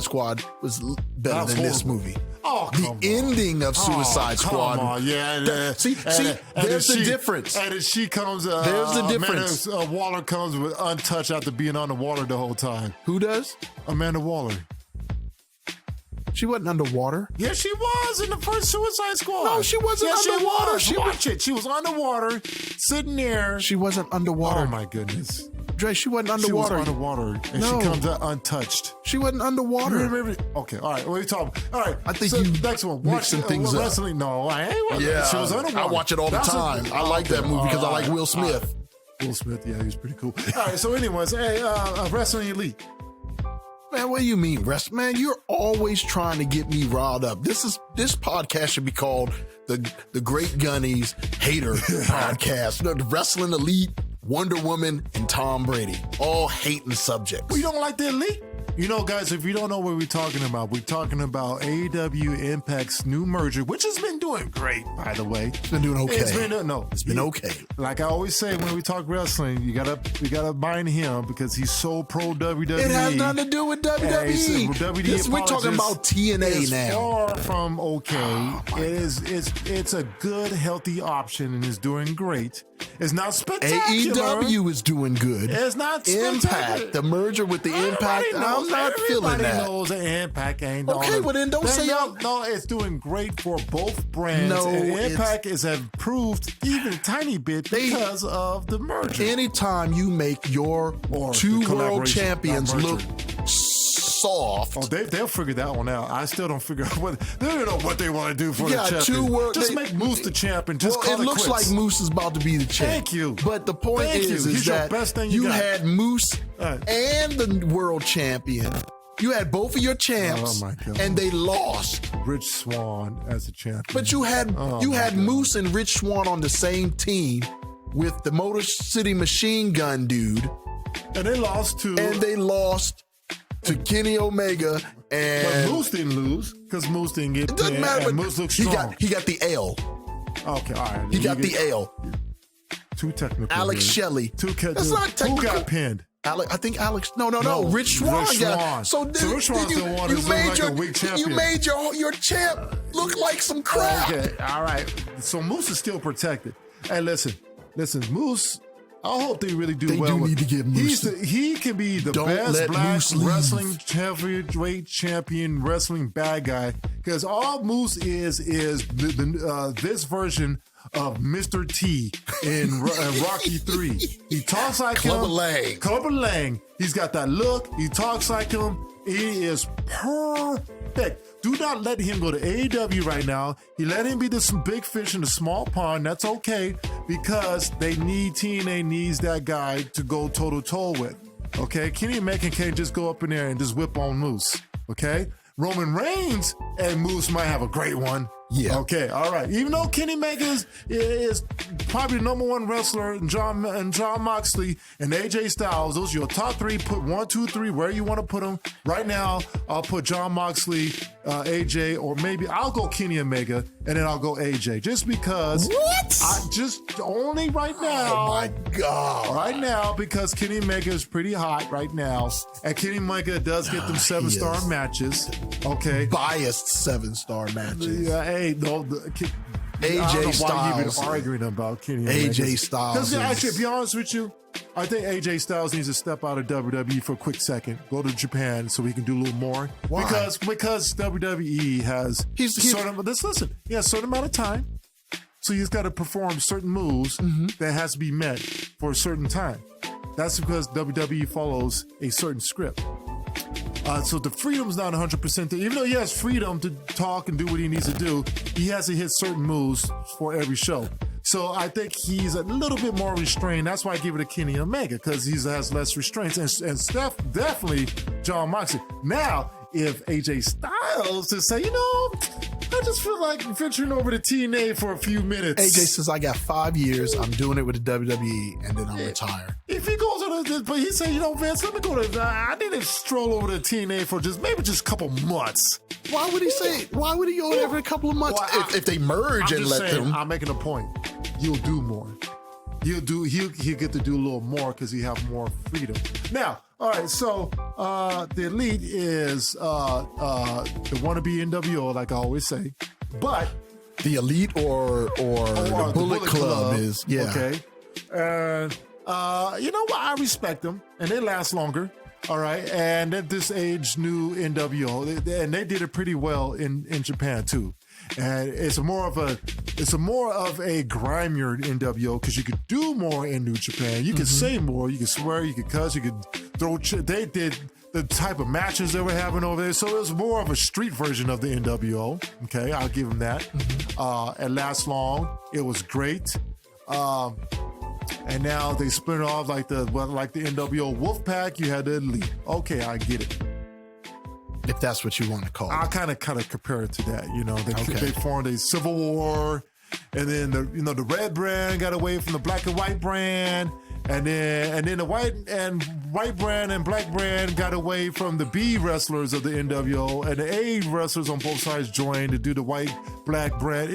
Speaker 2: Squad was better than this movie.
Speaker 1: Oh,
Speaker 2: the ending of Suicide Squad.
Speaker 1: Come on, yeah.
Speaker 2: See, there's the difference.
Speaker 1: And then she comes.
Speaker 2: There's the difference.
Speaker 1: Amanda Waller comes with untouched after being underwater the whole time.
Speaker 2: Who does?
Speaker 1: Amanda Waller.
Speaker 2: She wasn't underwater.
Speaker 1: Yeah, she was in the first Suicide Squad.
Speaker 2: No, she wasn't underwater.
Speaker 1: She was underwater, sitting there.
Speaker 2: She wasn't underwater.
Speaker 1: Oh my goodness.
Speaker 2: Dre, she wasn't underwater.
Speaker 1: She was underwater, and she comes out untouched.
Speaker 2: She wasn't underwater.
Speaker 1: Okay, all right. What are you talking? All right,
Speaker 2: I think you
Speaker 1: next one.
Speaker 2: Mixing things up.
Speaker 1: Wrestling? No, I ain't.
Speaker 2: Yeah,
Speaker 1: she was underwater.
Speaker 2: I watch it all the time. I like that movie because I like Will Smith.
Speaker 1: Will Smith, yeah, he was pretty cool. All right, so anyways, hey, Wrestling Elite.
Speaker 2: Man, what do you mean, man? You're always trying to get me riled up. This podcast should be called the Great Gunnies Hater Podcast. The Wrestling Elite, Wonder Woman, and Tom Brady. All hating subjects.
Speaker 1: Well, you don't like the Elite? You know, guys, if you don't know what we're talking about AEW Impact's new merger, which has been doing great, by the way.
Speaker 2: It's been doing okay.
Speaker 1: It's been
Speaker 2: okay.
Speaker 1: Like I always say when we talk wrestling, you gotta bind him because he's so pro WWE.
Speaker 2: It has nothing to do with WWE. We're talking about TNA now.
Speaker 1: Far from okay. It's a good, healthy option and is doing great. It's not spectacular.
Speaker 2: AEW is doing good.
Speaker 1: It's not spectacular.
Speaker 2: Impact, the merger with the Impact, I'm not feeling that.
Speaker 1: Everybody knows the Impact ain't
Speaker 2: okay, well then don't say
Speaker 1: no, it's doing great for both brands.
Speaker 2: No,
Speaker 1: and Impact is improved even a tiny bit because of the merger.
Speaker 2: Anytime you make your two world champions look soft.
Speaker 1: Oh, they'll figure that one out. I still don't figure out they don't know what they want to do for the champion. Just make Moose the champion.
Speaker 2: It looks like Moose is about to be the champ.
Speaker 1: Thank you.
Speaker 2: But the point is that you had Moose and the world champion. You had both of your champs, and they lost.
Speaker 1: Rich Swann as a champion.
Speaker 2: But you had Moose and Rich Swann on the same team with the Motor City Machine Gun dude.
Speaker 1: And they lost
Speaker 2: to Kenny Omega,
Speaker 1: but Moose didn't lose because Moose didn't get.
Speaker 2: It doesn't matter. But
Speaker 1: Moose looks strong.
Speaker 2: He got the L.
Speaker 1: Okay, all right.
Speaker 2: He got the L.
Speaker 1: Too technical.
Speaker 2: Alex Shelley.
Speaker 1: That's not technical. Who got pinned?
Speaker 2: I think Alex. No. Rich Swann got. So
Speaker 1: Rich Swann's the one who's like a weak champion.
Speaker 2: You made your champ look like some crap.
Speaker 1: Okay, all right. So Moose is still protected. Hey, listen, Moose. I hope they really do well.
Speaker 2: They do need to get Moose.
Speaker 1: He can be the best black wrestling heavyweight champion, wrestling bad guy. Because all Moose is this version of Mr. T in Rocky 3. He talks like Clubber Lang. He's got that look. He talks like him. He is perfect Do not let him go to AEW right now. He let him be the big fish in the small pond. That's okay because TNA needs that guy to go toe-to-toe with. Okay? Kenny Omega can't just go up in there and just whip on Moose. Okay? Roman Reigns and Moose might have a great one.
Speaker 2: Yeah.
Speaker 1: Okay. All right. Even though Kenny Omega is probably the number one wrestler, and John Moxley and AJ Styles, those are your top three. Put 1, 2, 3 where you want to put them. Right now, I'll put John Moxley, AJ, or maybe I'll go Kenny Omega and then I'll go AJ, just because.
Speaker 2: What?
Speaker 1: I just only right now.
Speaker 2: Oh my God.
Speaker 1: Right now, because Kenny Omega is pretty hot right now, and Kenny Omega does get them 7-star matches. Okay.
Speaker 2: Biased 7-star matches.
Speaker 1: Yeah. Hey, no.
Speaker 2: AJ Styles.
Speaker 1: Why you've been arguing about Kenny Omega.
Speaker 2: AJ Styles.
Speaker 1: Because actually, to be honest with you, I think AJ Styles needs to step out of WWE for a quick second, go to Japan so he can do a little more.
Speaker 2: Why?
Speaker 1: Because WWE has he has a certain amount of time, so he's got to perform certain moves that has to be met for a certain time. That's because WWE follows a certain script. So the freedom's not 100% there. Even though he has freedom to talk and do what he needs to do, he has to hit certain moves for every show. So I think he's a little bit more restrained. That's why I give it to Kenny Omega, because he has less restraints. And Steph, definitely John Moxley. Now, if AJ Styles to say, I just feel like venturing over to TNA for a few minutes.
Speaker 2: AJ says, I got 5 years. I'm doing it with the WWE, and then I'm retired.
Speaker 1: If he goes on but he say, Vince, let me go to, I need to stroll over to TNA for just a couple months.
Speaker 2: Why would he say, why would he go there every couple of months?
Speaker 1: Well,
Speaker 2: if they merge and let them.
Speaker 1: I'm making a point. You'll do more. He'll get to do a little more because he have more freedom. Now, all right, so the Elite is the wannabe NWO, like I always say, but
Speaker 2: the Elite or the Bullet Club is, yeah.
Speaker 1: Okay. And you know what? I respect them, and they last longer. All right, and at this age, new NWO, and they did it pretty well in Japan too. And it's more of a grimier NWO because you could do more in New Japan. You could say more. You could swear. You could cuss. You could throw. They did the type of matches they were having over there, so it was more of a street version of the NWO. Okay, I'll give them that. It lasts long. It was great. And now they split off like the NWO Wolfpack. You had the Elite. Okay, I get it.
Speaker 2: If that's what you want to call it.
Speaker 1: I kind of compare it to that. They formed a civil war, and then the red brand got away from the black and white brand, and then the white brand and black brand got away from the B wrestlers of the NWO, and the A wrestlers on both sides joined to do the white black brand.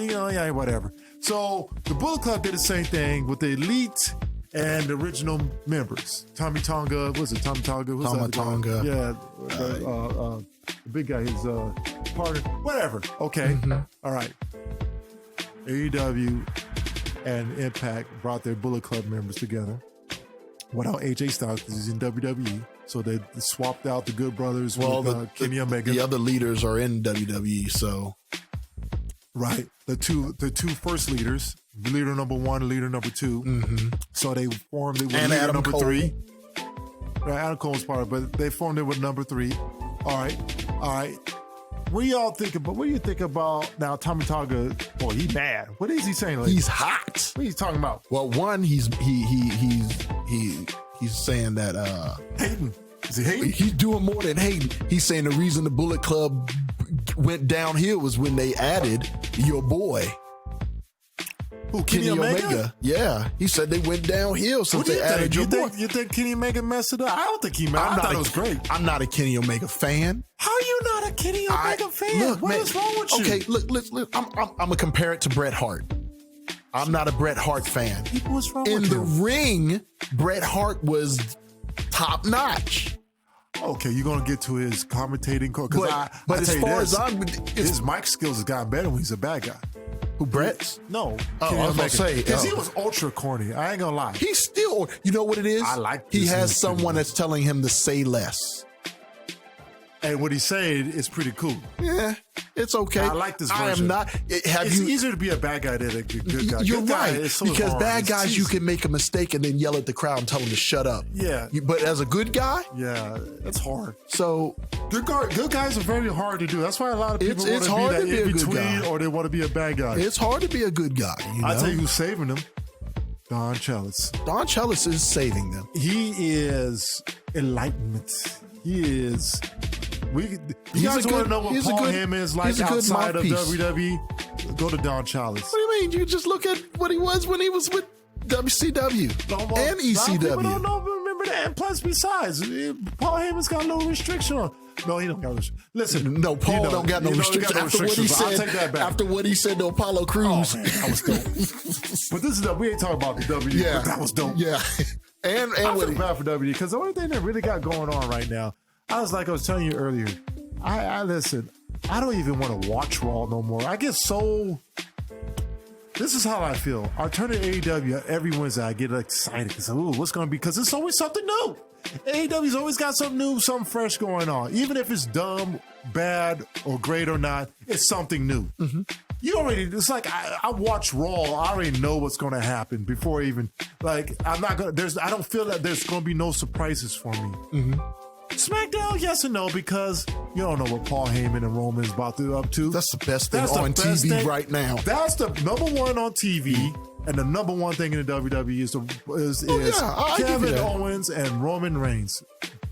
Speaker 1: Whatever. So the Bullet Club did the same thing with the Elite and the original members. Tommy Tonga, what's it? Tommy Tonga? What's that?
Speaker 2: Tonga.
Speaker 1: Yeah. The big guy, his partner, whatever. Okay. All right. AEW and Impact brought their Bullet Club members together without AJ Styles because he's in WWE. So they swapped out the Good Brothers with Kenny Omega.
Speaker 2: The other leaders are in WWE, so.
Speaker 1: Right. The two first leaders, leader number 1, leader number 2. So they formed it with
Speaker 2: and
Speaker 1: leader
Speaker 2: Adam
Speaker 1: number
Speaker 2: Cole.
Speaker 1: 3. Right, Adam Cole's part of it, but they formed it with number 3. All right. What do you think about now? Tommy Tonga, boy, he mad. What is he saying? Like,
Speaker 2: he's hot.
Speaker 1: What are you talking about?
Speaker 2: Well, one, he's saying that
Speaker 1: hating. Is he hating?
Speaker 2: He's doing more than hating. He's saying the reason the Bullet Club went downhill was when they added your boy.
Speaker 1: Who, Kenny Omega?
Speaker 2: Yeah, he said they went downhill since they added your boy.
Speaker 1: You think Kenny Omega messed it up? I don't think he messed it up. I thought it was great.
Speaker 2: I'm not a Kenny Omega fan.
Speaker 1: How are you not a Kenny Omega fan? What is wrong with you?
Speaker 2: Okay, look. I'm gonna compare it to Bret Hart. I'm not a Bret Hart fan.
Speaker 1: What's wrong with you?
Speaker 2: In the ring, Bret Hart was top notch.
Speaker 1: Okay, you're gonna get to his commentating,
Speaker 2: but as far as
Speaker 1: his mic skills has gotten better when he's a bad guy.
Speaker 2: Who, Brett's?
Speaker 1: No.
Speaker 2: Oh, I was going to say.
Speaker 1: Because he was ultra corny. I ain't going to lie.
Speaker 2: He's still, you know what it is?
Speaker 1: I like
Speaker 2: He has someone that's telling him to say less.
Speaker 1: And what he's saying is pretty cool.
Speaker 2: Yeah. It's okay.
Speaker 1: I like this version.
Speaker 2: I am not.
Speaker 1: It's easier to be a bad guy than a good guy.
Speaker 2: You're
Speaker 1: Good guy
Speaker 2: right.
Speaker 1: is so
Speaker 2: Because
Speaker 1: hard.
Speaker 2: bad
Speaker 1: It's
Speaker 2: guys,
Speaker 1: easy.
Speaker 2: you can make a mistake and then yell at the crowd and tell them to shut up.
Speaker 1: Yeah.
Speaker 2: But as a good guy,
Speaker 1: Yeah, it's hard.
Speaker 2: so
Speaker 1: Good guys are very hard to do. That's why a lot of people want
Speaker 2: it's
Speaker 1: to
Speaker 2: hard
Speaker 1: be
Speaker 2: to
Speaker 1: that
Speaker 2: be a
Speaker 1: in
Speaker 2: good
Speaker 1: between,
Speaker 2: guy.
Speaker 1: or they want to be a bad guy.
Speaker 2: it's hard to be a good guy. You know?
Speaker 1: I tell you who's saving them. Don Chalice.
Speaker 2: Don Chalice is saving them.
Speaker 1: He is enlightenment. He is. You guys want to know what Paul Heyman is like outside of WWE? Go to Don Chalice.
Speaker 2: What do you mean? You just look at what he was when he was with WCW and
Speaker 1: A lot of people don't
Speaker 2: ECW.
Speaker 1: know, remember that. And plus, besides, Paul Heyman's got no restriction on. No, he don't got restriction. Listen,
Speaker 2: No, Paul don't got no restriction. After what he said,
Speaker 1: I'll take that back.
Speaker 2: after what he said to Apollo
Speaker 1: Oh,
Speaker 2: Crews.
Speaker 1: man, that was dope. But this is we ain't talking about the W.
Speaker 2: Yeah,
Speaker 1: But that was dope.
Speaker 2: Yeah, and
Speaker 1: I
Speaker 2: what
Speaker 1: feel
Speaker 2: he,
Speaker 1: bad for W because the only thing that really got going on right now, I was telling you earlier, I listen, I don't even want to watch Raw no more. I get so. This is how I feel. I turn to AEW every Wednesday. I get excited because what's going to be? Because it's always something new. AEW's always got something new, something fresh going on. Even if it's dumb, bad, or great or not, it's something new. Mm-hmm. It's like I watch Raw. I already know what's going to happen before even I'm not going. I don't feel that there's going to be no surprises for me. Mm-hmm. SmackDown, yes and no, because you don't know what Paul Heyman and Roman is about to up to.
Speaker 2: that's the best thing on TV right now.
Speaker 1: That's the number one on TV, and the number one thing in the WWE is Kevin Owens and Roman Reigns.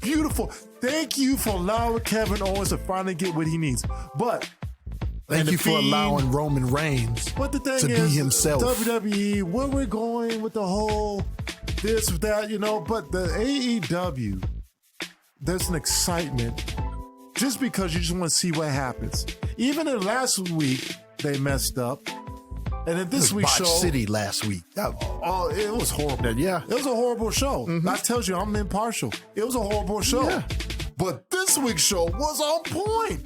Speaker 1: Beautiful. Thank you for allowing Kevin Owens to finally get what he needs. But
Speaker 2: Thank you for allowing Roman Reigns
Speaker 1: but the thing
Speaker 2: to
Speaker 1: is,
Speaker 2: be himself.
Speaker 1: WWE, where we're going with the whole this, that, but the AEW, there's an excitement just because you just want to see what happens. Even in last week, they messed up. And in this week's show,
Speaker 2: City last week.
Speaker 1: it was horrible.
Speaker 2: Yeah.
Speaker 1: It was a horrible show. Mm-hmm. I tell you, I'm impartial. It was a horrible show.
Speaker 2: Yeah.
Speaker 1: But this week's show was on point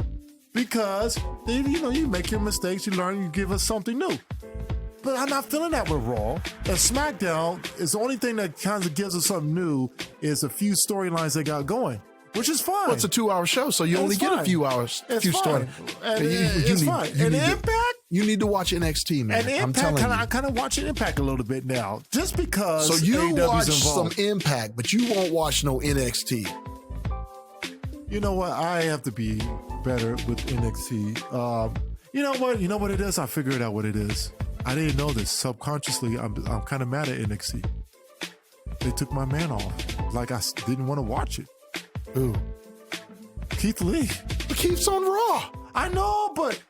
Speaker 1: because, you make your mistakes, you learn, you give us something new. But I'm not feeling that with Raw. And SmackDown is the only thing that kind of gives us something new is a few storylines they got going, which is fine.
Speaker 2: Well, it's a 2-hour show, so you only get a few hours.
Speaker 1: It's fine. It's fine. And Impact?
Speaker 2: You need to watch NXT, man.
Speaker 1: And Impact, I kind of watch Impact a little bit now, just because.
Speaker 2: So you
Speaker 1: AEW's
Speaker 2: watch
Speaker 1: involved.
Speaker 2: some Impact, but you won't watch no NXT.
Speaker 1: You know what? I have to be better with NXT. You know what it is? I figured out what it is. I didn't know this. Subconsciously, I'm kind of mad at NXT. They took my man off. Like I didn't want to watch it.
Speaker 2: Who?
Speaker 1: Keith Lee.
Speaker 2: But Keith's on Raw.
Speaker 1: I know, but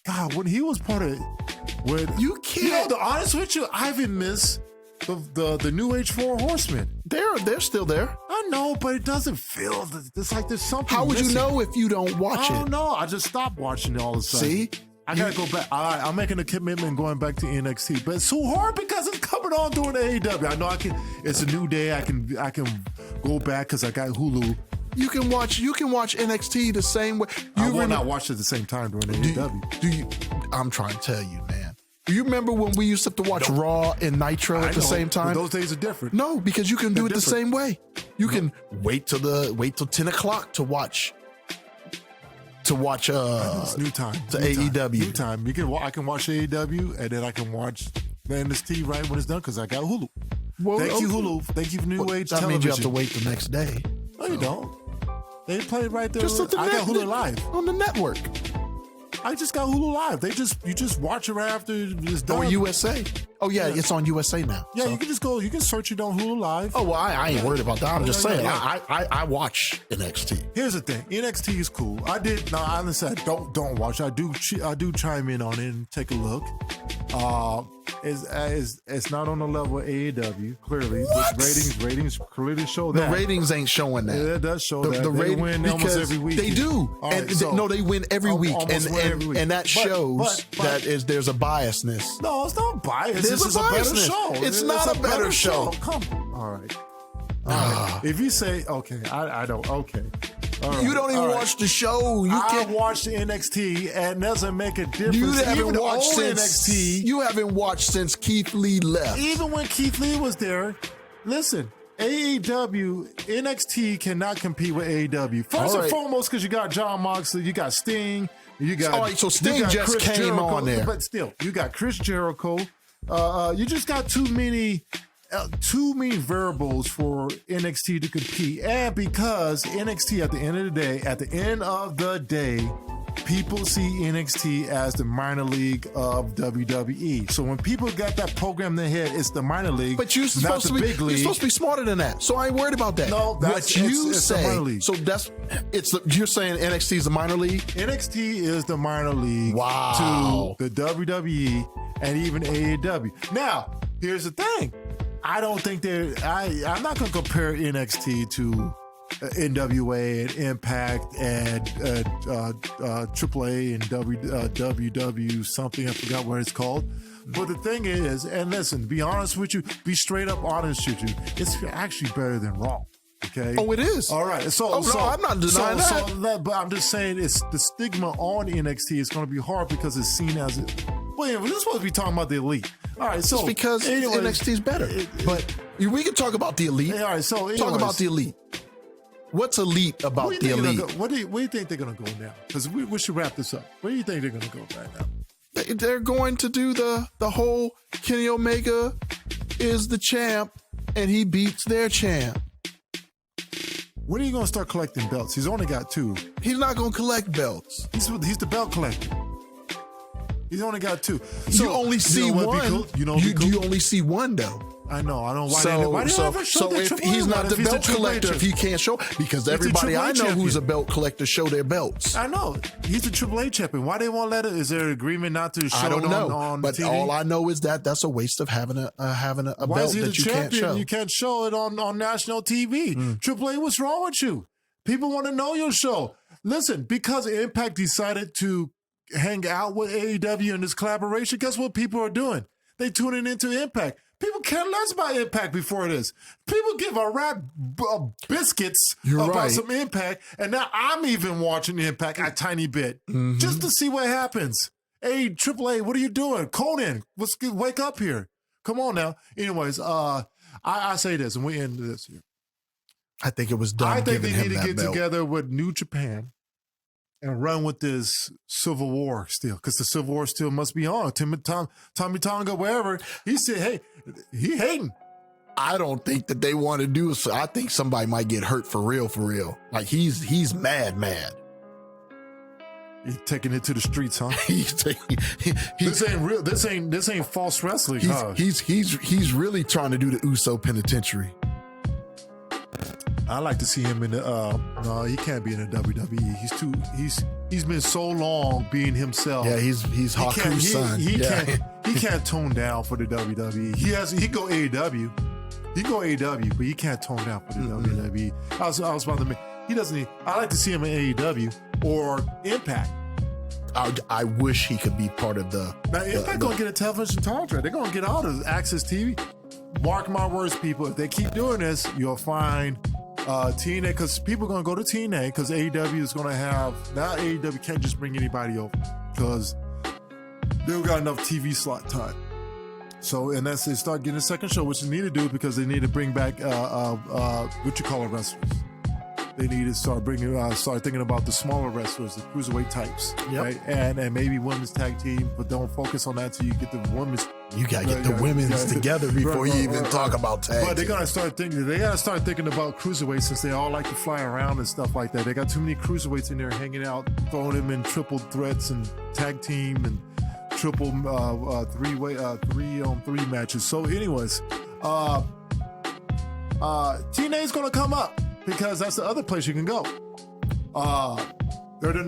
Speaker 1: God, when he was part of it,
Speaker 2: you can't.
Speaker 1: To be honest with you, I even miss the New Age 4 Horsemen.
Speaker 2: They're still there.
Speaker 1: I know, but it doesn't feel. It's like there's something.
Speaker 2: How would
Speaker 1: missing.
Speaker 2: you know if you don't watch
Speaker 1: I
Speaker 2: it?
Speaker 1: don't know. I just stopped watching it all of a sudden.
Speaker 2: See?
Speaker 1: I gotta go back. All right, I'm making a commitment going back to NXT, but it's too hard because it's coming on during AEW. I know I can. It's a new day. I can go back because I got Hulu.
Speaker 2: You can watch NXT the same way.
Speaker 1: I will not watch it at the same time during AEW.
Speaker 2: I'm trying to tell you, man. Do you remember when we used to have to watch Raw and Nitro at the same time?
Speaker 1: Those days are different.
Speaker 2: No, because you can do it the
Speaker 1: different.
Speaker 2: same way. You can wait till 10 o'clock to watch.
Speaker 1: It's new time.
Speaker 2: AEW.
Speaker 1: New time. I can watch AEW and then I can watch the NXT right when it's done because I got Hulu.
Speaker 2: Well,
Speaker 1: Thank you, Hulu. Thank you for New Age
Speaker 2: that
Speaker 1: Television.
Speaker 2: means you have to wait the next day.
Speaker 1: No, you don't. They play it right there.
Speaker 2: Just at the
Speaker 1: I got Hulu Live.
Speaker 2: on the network.
Speaker 1: I just got Hulu Live. You just watch it right after it's done.
Speaker 2: Or USA. Oh yeah, it's on USA now.
Speaker 1: Yeah,
Speaker 2: so.
Speaker 1: you can just go. You can search it on Hulu Live.
Speaker 2: Oh well, I ain't worried about that. I'm just saying.
Speaker 1: Yeah.
Speaker 2: I watch NXT.
Speaker 1: Here's the thing. NXT is cool. Honestly, I don't watch. I do chime in on it and take a look. It's not on the level of AEW. Clearly, ratings clearly show that.
Speaker 2: The ratings ain't showing that.
Speaker 1: Yeah, it does show that.
Speaker 2: The
Speaker 1: They win almost every week.
Speaker 2: They do.
Speaker 1: Right,
Speaker 2: They win every week.
Speaker 1: Every week.
Speaker 2: And that shows that there's a biasness.
Speaker 1: No, it's not biased.
Speaker 2: There's
Speaker 1: This is
Speaker 2: a
Speaker 1: a better
Speaker 2: biasness.
Speaker 1: show.
Speaker 2: It's not a better show.
Speaker 1: Come on. All right. If you say, okay, I don't, okay. All right.
Speaker 2: You don't even watch the show.
Speaker 1: I watched the NXT and it doesn't make a difference.
Speaker 2: You haven't watched since
Speaker 1: NXT.
Speaker 2: You haven't watched since Keith Lee left.
Speaker 1: Even when Keith Lee was there, listen, AEW, NXT cannot compete with AEW. First and foremost, because you got John Moxley, you got Sting, You got
Speaker 2: all right, so Sting just
Speaker 1: Chris
Speaker 2: came
Speaker 1: Jericho,
Speaker 2: on there.
Speaker 1: but still, you got Chris Jericho. You just got too many variables for NXT to compete, and because NXT at the end of the day, people see NXT as the minor league of WWE. So when people got that program in their head, it's the minor league,
Speaker 2: but you're supposed to be
Speaker 1: big league.
Speaker 2: You're supposed to be smarter than that. So I ain't worried about that.
Speaker 1: No,
Speaker 2: what you
Speaker 1: it's
Speaker 2: say.
Speaker 1: the minor league.
Speaker 2: So you're saying NXT is the minor league?
Speaker 1: NXT is the minor league
Speaker 2: Wow.
Speaker 1: to the WWE and even AEW. Now, here's the thing. I don't think I'm not going to compare NXT to NWA and Impact and AAA and WW something. I forgot what it's called. But the thing is, and listen, be honest with you, be straight up honest with you, it's actually better than Raw. Okay.
Speaker 2: Oh, it is.
Speaker 1: All right. So,
Speaker 2: no, I'm not denying that.
Speaker 1: But I'm just saying, it's the stigma on NXT is going to be hard because it's seen as it. Well, we're supposed to be talking about the elite. All right. So
Speaker 2: it's because NXT is better. But we can talk about the elite.
Speaker 1: All right. So
Speaker 2: talk about the elite. What's elite about the elite?
Speaker 1: Where do you think they're going to go now? Because we should wrap this up. Where do you think they're going to go right now?
Speaker 2: They're going to do the whole Kenny Omega is the champ and he beats their champ.
Speaker 1: When are you going to start collecting belts? He's only got 2.
Speaker 2: He's not going to collect belts.
Speaker 1: He's the belt collector. He's only got 2. So
Speaker 2: you only see one. Cool? You only see one though.
Speaker 1: I know. Why
Speaker 2: if he's not the belt collector, if he can't show, because everybody I know who's a belt collector show their belts.
Speaker 1: I know. He's a AAA champion. Why they won't let it? Is there an agreement not to show it on TV? I don't know.
Speaker 2: But all I know is that's a waste of having a belt that you can't show.
Speaker 1: You can't show it on national TV. AAA, what's wrong with you? People want to know your show. Listen, because Impact decided to hang out with AEW in this collaboration, guess what people are doing? They tuning into Impact. People care less about Impact before this. People give a rat biscuits about some Impact, and now I'm even watching Impact a tiny bit just to see what happens. Hey, AAA, what are you doing? Conan, wake up here. Come on now. Anyways, I say this, and we end this here.
Speaker 2: I think it was done.
Speaker 1: I think they need to get
Speaker 2: belt
Speaker 1: together with New Japan and run with this Civil War still, because the Civil War still must be on. Tommy Tonga, wherever, he said, hey, he hating.
Speaker 2: I don't think that they want to do it. I think somebody might get hurt for real. Like he's mad.
Speaker 1: He's taking it to the streets, huh?
Speaker 2: This
Speaker 1: ain't real. This ain't false wrestling.
Speaker 2: He's really trying to do the Uso Penitentiary.
Speaker 1: I like to see him in the. No, he can't be in the WWE. He's been so long being himself.
Speaker 2: Yeah, he's Haku's son.
Speaker 1: He can't tone down for the WWE. He go AEW. He go AEW, but he can't tone down for the WWE. I was about to make. He doesn't. I like to see him in AEW or Impact.
Speaker 2: I wish he could be part of the.
Speaker 1: Now Impact gonna get a television contract. They're gonna get all the Access TV. Mark my words, people. If they keep doing this, you'll find TNA, because people are going to go to TNA because AEW is going to have. Now AEW can't just bring anybody over because they've got enough TV slot time. So, and that's they start getting a second show, which they need to do because they need to bring back wrestlers. They need to start thinking about the smaller wrestlers, the cruiserweight types, right? And maybe women's tag team, but don't focus on that till you get the women's.
Speaker 2: You gotta get the women's together before you even talk about tag.
Speaker 1: But they gotta start thinking. They gotta start thinking about cruiserweights since they all like to fly around and stuff like that. They got too many cruiserweights in there hanging out, throwing them in triple threats and tag team and triple 3-on-3 matches. So, anyways, TNA's gonna come up because that's the other place you can go. They're the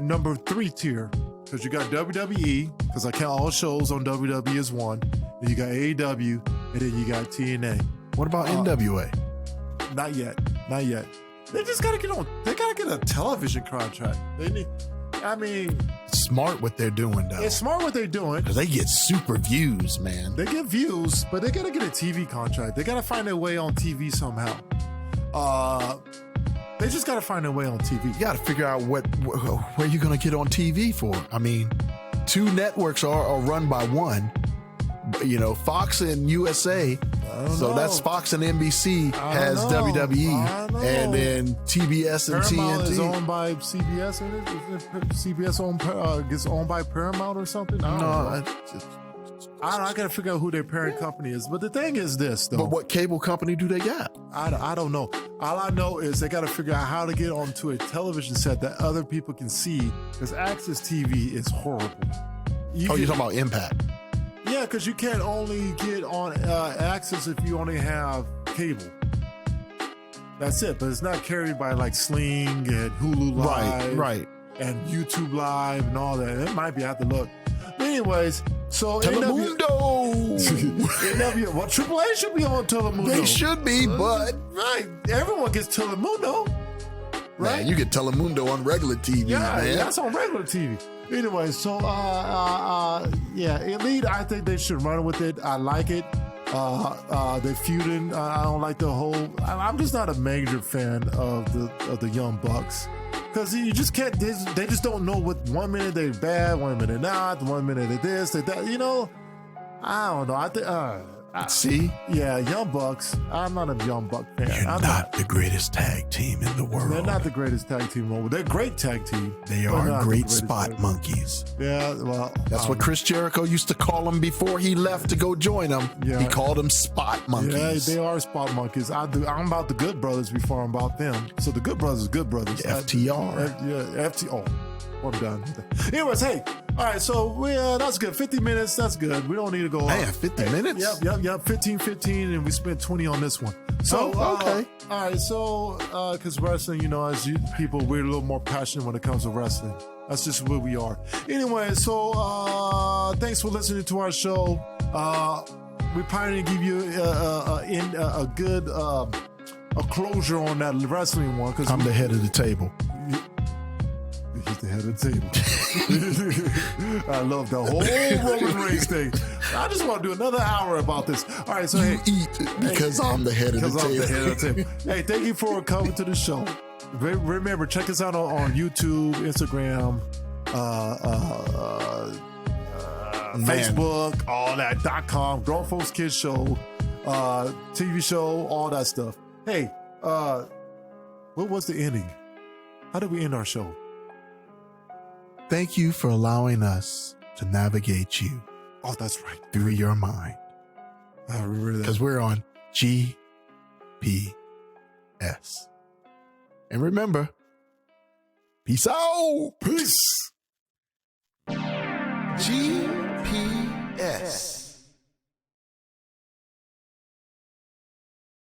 Speaker 1: number 3 tier. Because you got WWE, because I count all shows on WWE as one. Then you got AEW, and then you got TNA.
Speaker 2: What about NWA?
Speaker 1: Not yet. They just gotta get on. They gotta get a television contract.
Speaker 2: Smart what they're doing, though.
Speaker 1: It's smart what they're doing.
Speaker 2: Because they get super views, man.
Speaker 1: They get views, but they gotta get a TV contract. They gotta find their way on TV somehow. They just got to find their way on TV.
Speaker 2: You got to figure out where you're going to get on TV for. I mean, 2 networks are run by one, Fox and USA. So that's Fox and NBC has WWE, and then TBS and
Speaker 1: Paramount
Speaker 2: TNT
Speaker 1: is owned by CBS. CBS gets owned by Paramount or something. I gotta figure out who their parent company is. But the thing is this, though.
Speaker 2: But what cable company do they got?
Speaker 1: I don't know. All I know is they got to figure out how to get onto a television set that other people can see, because access TV is horrible.
Speaker 2: You're talking about Impact?
Speaker 1: Yeah, because you can't only get on access if you only have cable. That's it. But it's not carried by like Sling and Hulu Live,
Speaker 2: right,
Speaker 1: and YouTube Live and all that. It might be. I have to look. But anyways, so
Speaker 2: Telemundo.
Speaker 1: Well, AAA should be on Telemundo.
Speaker 2: They should be, but
Speaker 1: right, everyone gets Telemundo. Right,
Speaker 2: man, you get Telemundo on regular TV.
Speaker 1: Yeah,
Speaker 2: man.
Speaker 1: That's on regular TV. Anyway, so Elite, I think they should run with it. I like it. They're feuding. I don't like the whole. I'm just not a major fan of the Young Bucks, because you just can't. They just don't know what. 1 minute they're bad, 1 minute they're not. 1 minute they're this, they're that. I don't know. I think.
Speaker 2: See?
Speaker 1: Yeah, Young Bucks. I'm not a Young Buck fan.
Speaker 2: You're not the greatest tag team in the world.
Speaker 1: They're not the greatest tag team over. They're a great tag team.
Speaker 2: They are great spot monkeys.
Speaker 1: Yeah, well.
Speaker 2: That's what Chris Jericho used to call them before he left to go join them. Yeah. He called them spot monkeys.
Speaker 1: Yeah, they are spot monkeys. I'm about the Good Brothers before I'm about them. So the Good Brothers, Good Brothers.
Speaker 2: FTR.
Speaker 1: FTR. I'm done. Anyways, hey. All right, so that's good. 50 minutes, that's good. We don't need to go.
Speaker 2: Man, 50 minutes?
Speaker 1: Yep. 15, and we spent 20 on this one. So,
Speaker 2: okay.
Speaker 1: All right, so, because wrestling, as people, we're a little more passionate when it comes to wrestling. That's just where we are. Anyway, so thanks for listening to our show. We're probably going to give you a good closure on that wrestling one. Cause
Speaker 2: I'm the head of the table.
Speaker 1: He's the head of the table. I love the whole Roman Reigns thing. I just want to do another hour about this. All right, so
Speaker 2: eat because I'm the head of the table.
Speaker 1: Hey, thank you for coming to the show. Remember, check us out on YouTube, Instagram, Facebook, all that .com, Grown Folks Kids Show, TV show, all that stuff. Hey, what was the ending? How did we end our show?
Speaker 2: Thank you for allowing us to navigate you.
Speaker 1: Oh, that's right.
Speaker 2: Through your mind.
Speaker 1: I remember that.
Speaker 2: Because we're on GPS. And remember, peace out.
Speaker 1: Peace.
Speaker 2: GPS.